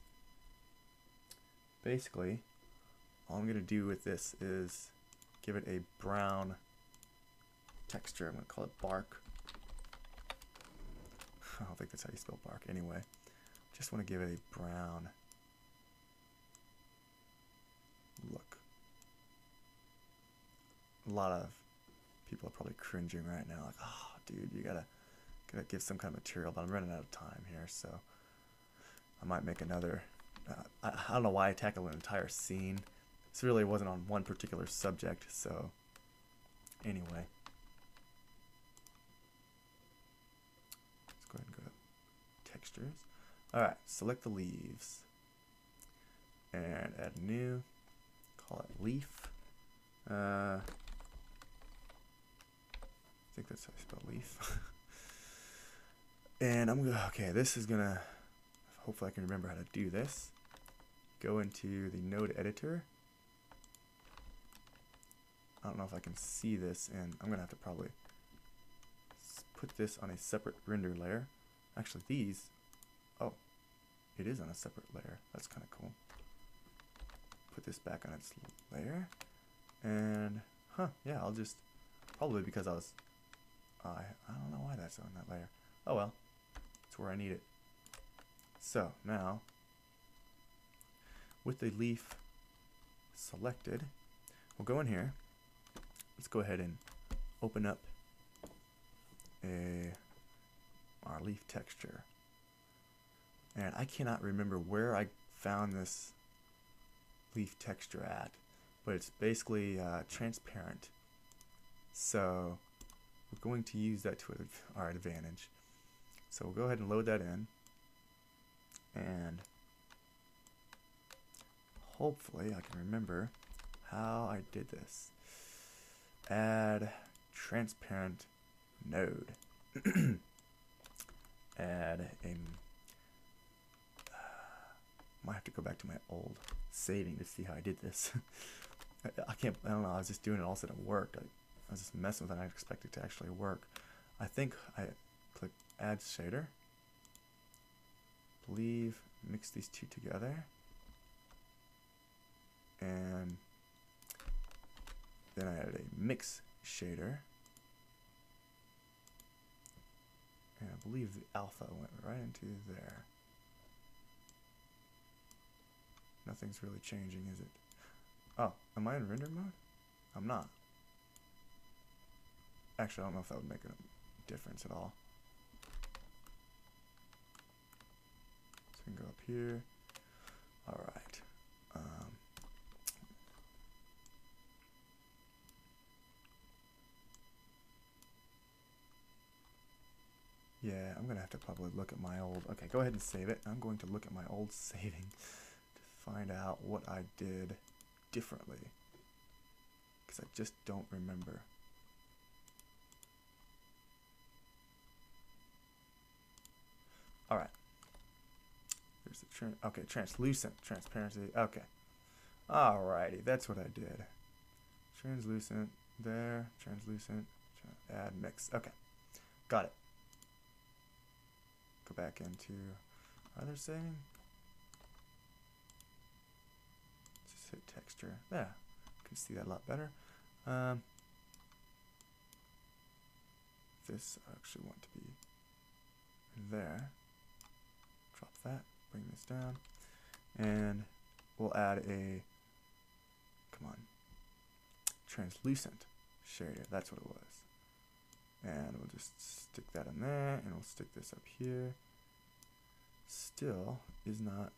Basically, all I'm going to do with this is give it a brown texture. I'm going to call it bark. I don't think that's how you spell bark. Anyway, just want to give it a brown look. A lot of people are probably cringing right now, like, oh, dude, you gotta give some kind of material, but I'm running out of time here, so I might make another. I don't know why I tackled an entire scene. This really wasn't on one particular subject, so anyway. Go ahead and go to textures. Alright, select the leaves and add new, call it leaf. I think that's how you spell leaf. And I'm gonna, okay, this is gonna, hopefully I can remember how to do this. Go into the node editor. I don't know if I can see this, and I'm gonna have to probably put this on a separate render layer. Actually, these, oh, it is on a separate layer. That's kind of cool. Put this back on its layer, and yeah, I'll just, probably because I don't know why that's on that layer. Oh well, it's where I need it. So now, with the leaf selected, we'll go in here. Let's go ahead and open up our leaf texture, and I cannot remember where I found this leaf texture at, but it's basically transparent, so we're going to use that to our advantage. So we'll go ahead and load that in, and hopefully I can remember how I did this. Add transparent node. Add a might have to go back to my old saving to see how I did this. I don't know, I was just doing it, all of a sudden it worked. I was just messing with it, and I didn't expect it to actually work. I think I click add shader, believe, mix these two together, and then I added a mix shader, and I believe the alpha went right into there. Nothing's really changing, is it? Oh, am I in render mode? I'm not. Actually, I don't know if that would make a difference at all. So we can go up here. All right. Yeah, I'm gonna have to probably look at my old. Okay, go ahead and save it. I'm going to look at my old saving to find out what I did differently, because I just don't remember. All right. There's the translucent transparency. Okay. Alrighty, that's what I did. Translucent there. Translucent. Add mix. Okay, got it. Go back into other saving. Just hit texture. There. You can see that a lot better. This I actually want to be there. Drop that. Bring this down. And we'll add a, come on, translucent shader. That's what it was. And we'll just stick that in there, and we'll stick this up here. Still is not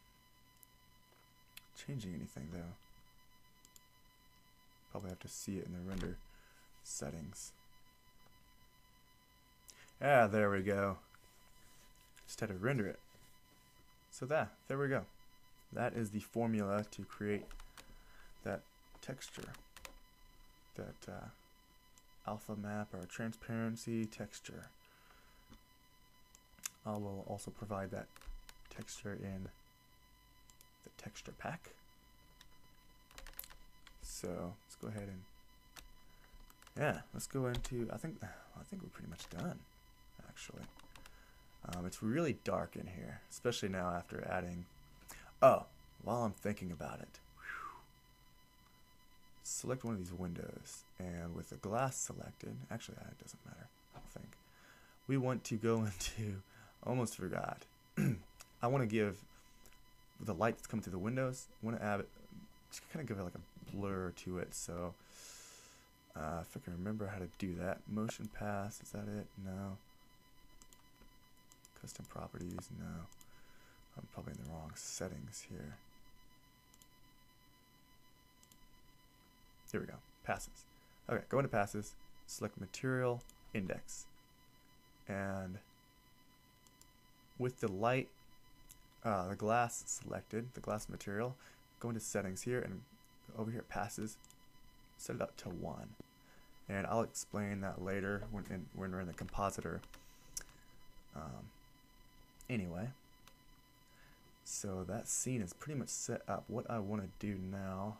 changing anything though. Probably have to see it in the render settings. Ah, there we go. Just had to render it. So there we go. That is the formula to create that texture, that alpha map or transparency texture. I will also provide that texture in the texture pack. So let's go ahead and let's go into. I think we're pretty much done, actually. It's really dark in here, especially now after adding. Oh, while I'm thinking about it, select one of these windows, and with the glass selected, actually it doesn't matter, I don't think. We want to go into, almost forgot, I want to give the light that's coming through the windows, I want to add, just kind of give it like a blur to it, so if I can remember how to do that. Motion pass, is that it? No. Custom properties, no. I'm probably in the wrong settings here. Here we go, passes. Okay, go into passes, select material, index. And with the light, the glass selected, the glass material, go into settings here, and over here passes, set it up to 1. And I'll explain that later when we're in the compositor. Anyway, so that scene is pretty much set up. What I want to do now,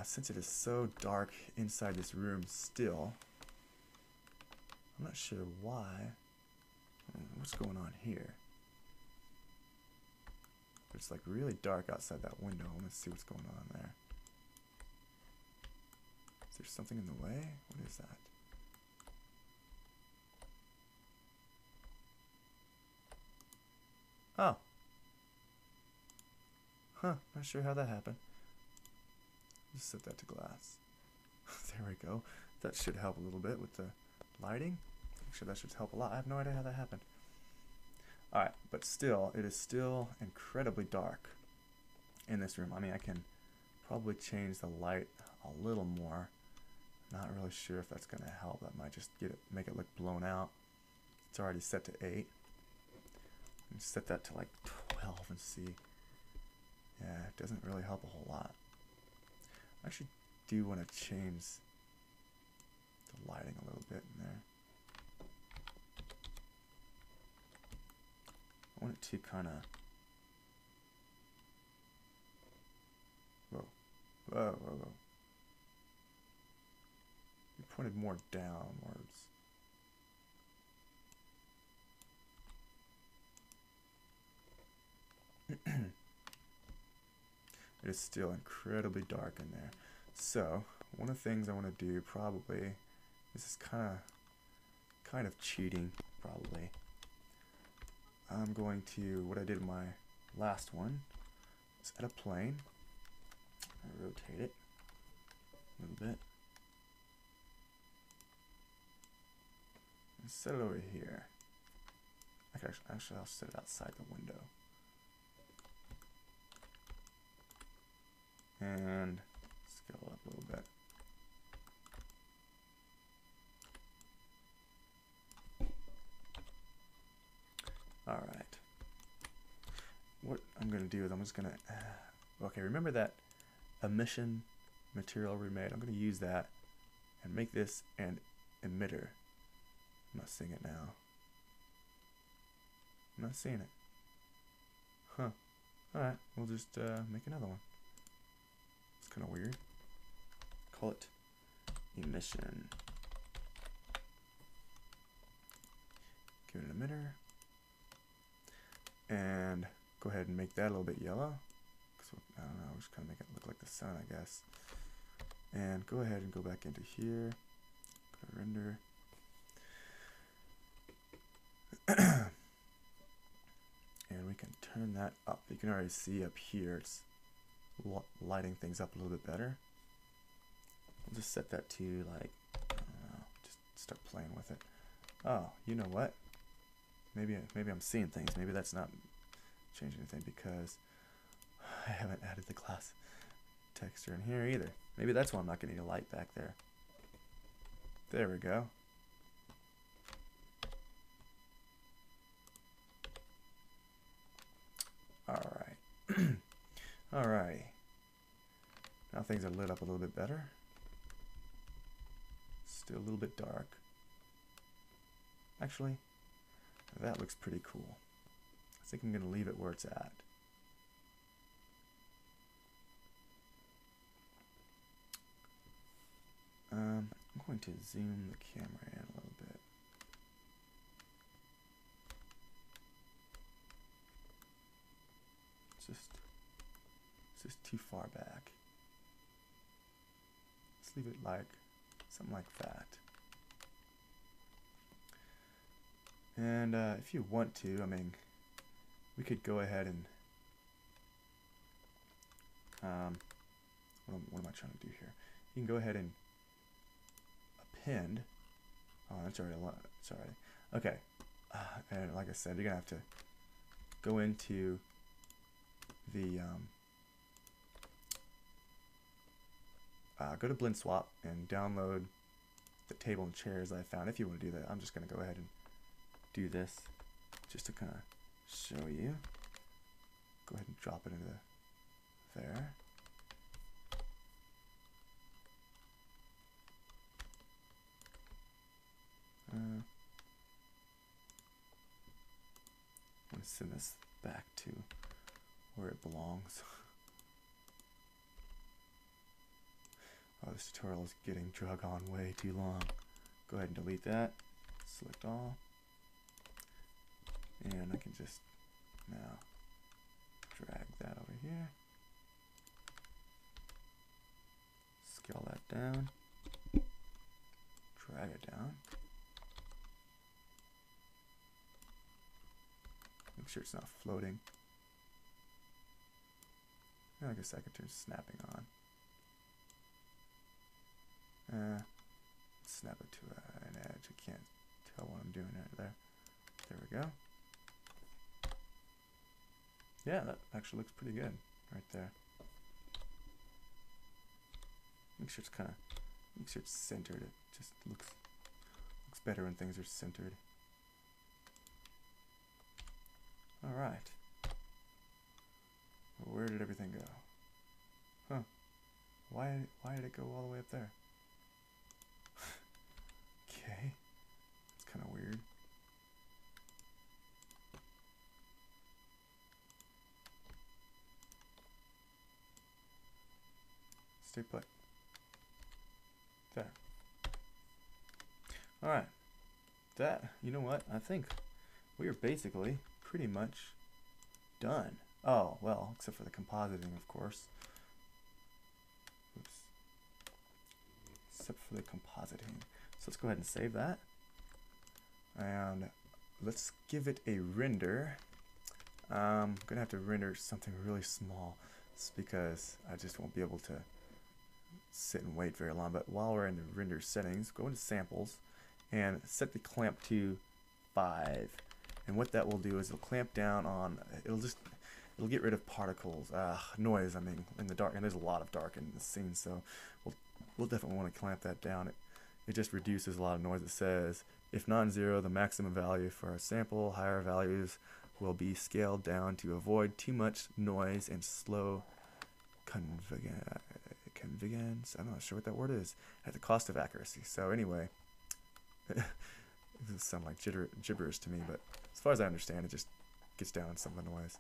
since it is so dark inside this room still, I'm not sure why. What's going on here? It's like really dark outside that window. I want to see what's going on there. Is there something in the way? What is that? Oh. Huh, not sure how that happened. Just set that to glass. There we go. That should help a little bit with the lighting. Actually, that should help a lot. I have no idea how that happened. Alright, but still, it is still incredibly dark in this room. I mean, I can probably change the light a little more. Not really sure if that's going to help. That might just make it look blown out. It's already set to 8. Set that to like 12 and see. Yeah, it doesn't really help a whole lot. I actually do want to change the lighting a little bit in there. I want it to kind of. Whoa. Whoa, whoa, whoa. You pointed more downwards. It is still incredibly dark in there. So one of the things I want to do probably, this is kind of cheating probably. I'm going to, what I did in my last one, is add a plane. I rotate it a little bit. And set it over here. Actually I'll set it outside the window. And scale it up a little bit. Alright. What I'm going to do is I'm just going to... okay, remember that emission material we made? I'm going to use that and make this an emitter. I'm not seeing it now. I'm not seeing it. Huh. Alright, we'll just make another one. It's kind of weird. Call it emission. Give it an emitter. And go ahead and make that a little bit yellow. I don't know, we're just kind of make it look like the sun, I guess. And go ahead and go back into here. Go to render. And we can turn that up. You can already see up here it's lighting things up a little bit better. We'll just set that to like, I don't know, just start playing with it. Oh, you know what? Maybe I'm seeing things. Maybe that's not changing anything because I haven't added the glass texture in here either. Maybe that's why I'm not getting any light back there. There we go. Alright. Alrighty. Now things are lit up a little bit better. Still a little bit dark. Actually, that looks pretty cool. I think I'm going to leave it where it's at. I'm going to zoom the camera in a little bit. It's just too far back. Let's leave it like something like that. And if you want to, I mean, we could go ahead and what am I trying to do here? You can go ahead and append. Oh, that's already a lot. Sorry. Okay. And like I said, you're gonna have to go into the go to blend swap and download the table and chairs I found. If you want to do that, I'm just gonna go ahead and do this just to kind of show you. Go ahead and drop it into there. I'm going to send this back to where it belongs. Oh, this tutorial is getting drug on way too long. Go ahead and delete that. Select all. And I can just now drag that over here. Scale that down. Drag it down. Make sure it's not floating. And I guess I can turn snapping on. Snap it to an edge. I can't tell what I'm doing right there. There we go. Yeah, that actually looks pretty good right there. Make sure it's centered. It just looks better when things are centered. All right. Well, where did everything go? Huh? Why did it go all the way up there? Okay, it's kind of weird. Stay put. There. Alright. You know what? I think we are basically pretty much done. Oh, well, except for the compositing, of course. Oops. Except for the compositing. So let's go ahead and save that. And let's give it a render. I'm going to have to render something really small. It's because I just won't be able to sit and wait very long. But while we're in the render settings, go into samples and set the clamp to 5. And what that will do is it'll clamp down on, it'll get rid of particles, noise, I mean, in the dark. And there's a lot of dark in the scene, so we'll definitely want to clamp that down. It just reduces a lot of noise. It says, if non-zero, the maximum value for our sample, higher values will be scaled down to avoid too much noise and slow convergence. I'm not sure what that word is. At the cost of accuracy. So anyway, it doesn't sound like gibberish to me, but as far as I understand, it just gets down on some of the noise.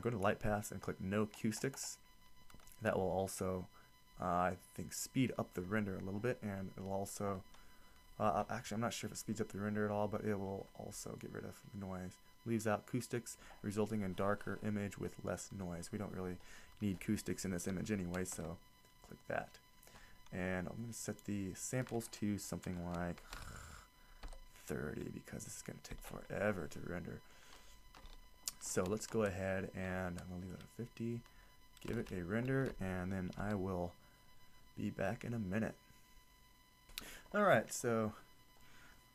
Go to light paths and click no acoustics. That will also I think speed up the render a little bit, and it'll also actually I'm not sure if it speeds up the render at all, but it will also get rid of the noise. Leaves out acoustics, resulting in darker image with less noise. We don't really need acoustics in this image anyway, so click that. And I'm going to set the samples to something like 30 because this is going to take forever to render. So let's go ahead and I'm going to leave it at 50, give it a render, and then I will be back in a minute. Alright, so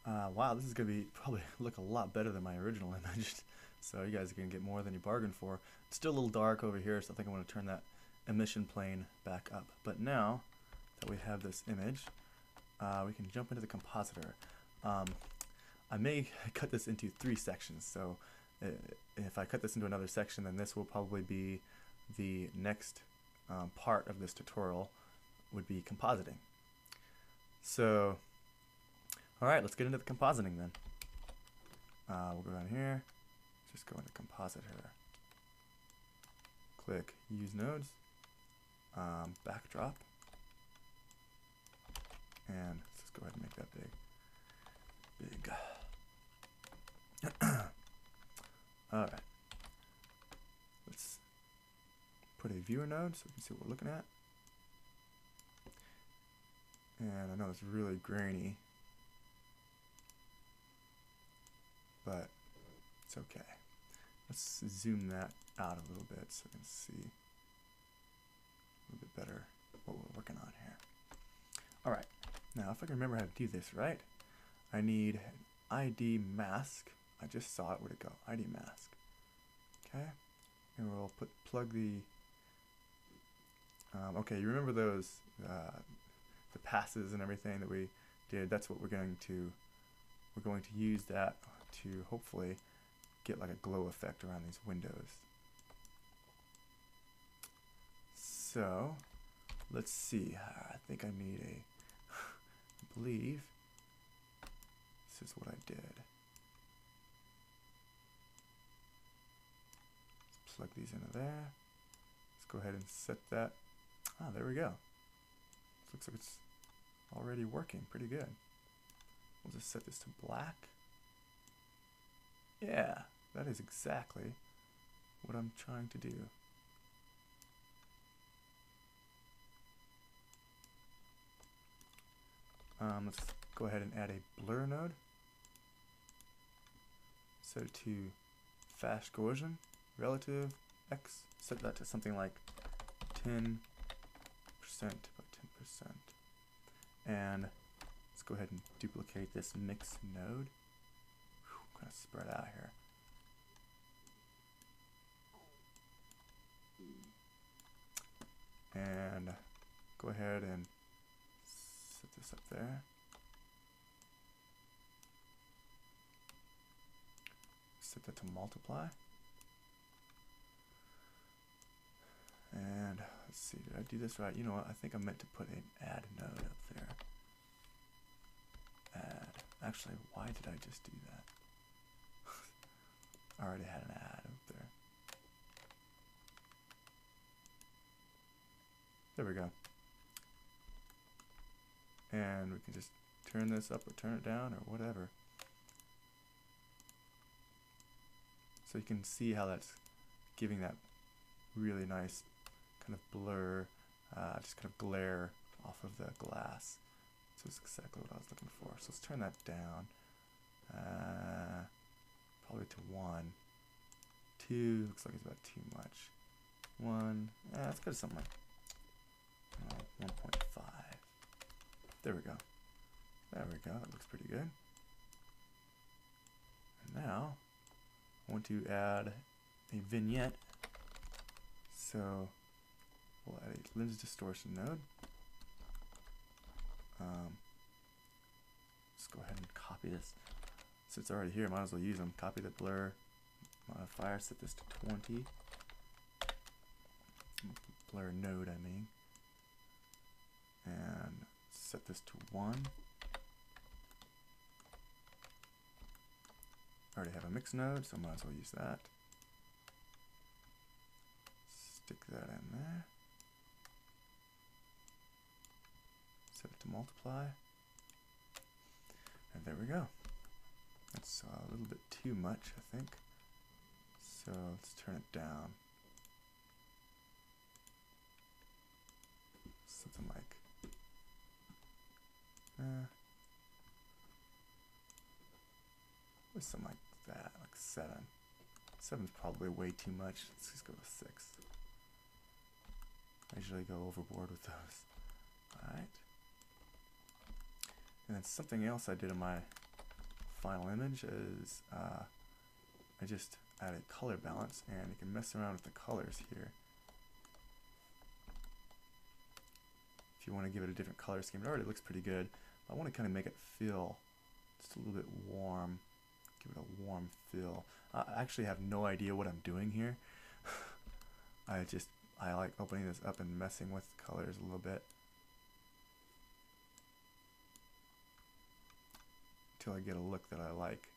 Wow, this is going to be probably look a lot better than my original image. So you guys are going to get more than you bargained for. It's still a little dark over here, so I think I want to turn that emission plane back up. But now that we have this image, we can jump into the compositor. I may cut this into 3 sections, so if I cut this into another section, then this will probably be the next part of this tutorial, would be compositing. So, alright, let's get into the compositing then. We'll go down here, just go into compositor. Click use nodes, backdrop, and let's just go ahead and make that big. Alright, let's put a viewer node so we can see what we're looking at. And I know it's really grainy, but it's okay. Let's zoom that out a little bit so we can see a little bit better what we're working on here. Alright, now if I can remember how to do this right, I need an ID mask. I just saw it. Where'd it go? ID mask. Okay, and we'll plug the okay, you remember those the passes and everything that we did? That's what we're going to use that to hopefully get like a glow effect around these windows. So let's see. I think I need I believe this is what I did. Let's plug these into there. Let's go ahead and set that. Ah, there we go. Looks like it's already working pretty good. We'll just set this to black. Yeah, that is exactly what I'm trying to do. Let's go ahead and add a blur node. Set it to fast Gaussian, relative, X. Set that to something like 10% by 10%. And let's go ahead and duplicate this mix node. Kind of spread out here. And go ahead and set this up there. Set that to multiply. And let's see, did I do this right? You know what, I think I meant to put an add node up there. Add. Actually, why did I just do that? I already had an add up there. There we go. And we can just turn this up or turn it down or whatever. So you can see how that's giving that really nice kind of blur, just kind of glare off of the glass. So it's exactly what I was looking for. So let's turn that down. Probably to 1. 2 looks like it's about too much. 1, let's go to something like 1.5. There we go. There we go. It looks pretty good. And now I want to add a vignette. So we'll add a lens distortion node. Let's go ahead and copy this. So it's already here, might as well use them. Copy the blur modifier, set this to 20. Blur node, I mean. And set this to 1. I already have a mix node, so I might as well use that. Stick that in there. Set it to multiply. And there we go. That's a little bit too much, I think. So let's turn it down. Something like what's something like that, like 7. 7's probably way too much. Let's just go to 6. I usually go overboard with those. Alright. And then something else I did in my final image is I just added color balance, and you can mess around with the colors here. If you want to give it a different color scheme, it already looks pretty good. I want to kind of make it feel just a little bit warm. Give it a warm feel. I actually have no idea what I'm doing here. I like opening this up and messing with colors a little bit until I get a look that I like.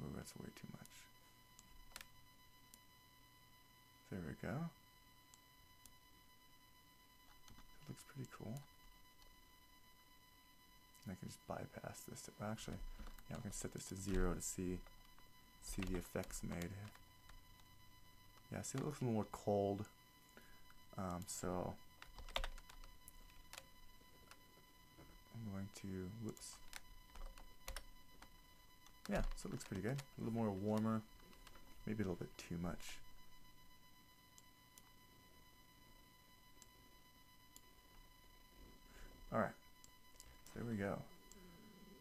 Oh, that's way too much. There we go. It looks pretty cool. And I can just bypass this. Actually, yeah, we can set this to 0 to see the effects made. Yeah, see, it looks a little more cold. So I'm going to, whoops. Yeah, so it looks pretty good. A little more warmer, maybe a little bit too much. Alright, so there we go.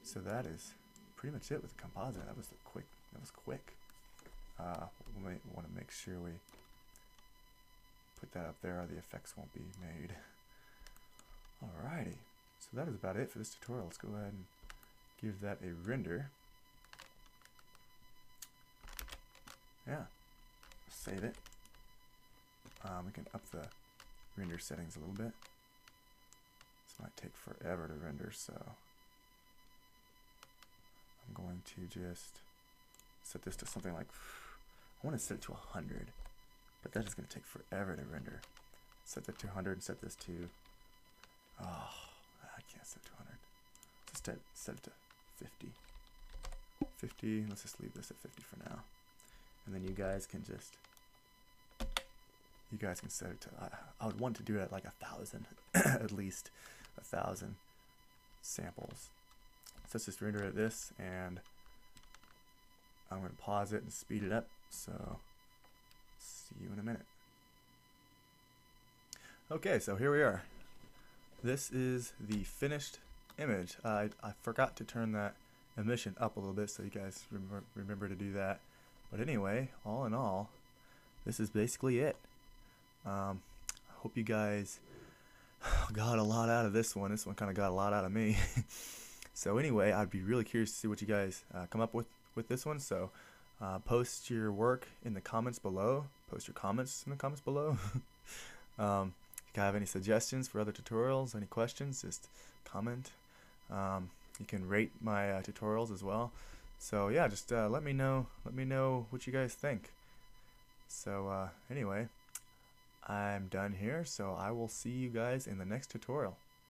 So that is pretty much it with the composite. That was quick. We might want to make sure we put that up there or the effects won't be made. Alrighty, so that is about it for this tutorial. Let's go ahead and give that a render. Yeah, save it. We can up the render settings a little bit. This might take forever to render, so I'm going to just set this to something like, I want to set it to 100, but that is going to take forever to render. Set that to 100 and set this to, oh, I can't set it to 100. Just set it to 50. 50, let's just leave this at 50 for now. And then you guys can set it to, I would want to do it at like 1,000, at least 1,000 samples. So let's just render at this, and I'm going to pause it and speed it up. So see you in a minute. Okay, so here we are. This is the finished image. I forgot to turn that emission up a little bit, so you guys remember to do that. But anyway, all in all, this is basically it. I hope you guys got a lot out of this one. This one kind of got a lot out of me. So anyway, I'd be really curious to see what you guys come up with this one. So post your work in the comments below. Post your comments in the comments below. If you have any suggestions for other tutorials, any questions, just comment. You can rate my tutorials as well. So yeah, just let me know what you guys think. So anyway, I'm done here, so I will see you guys in the next tutorial.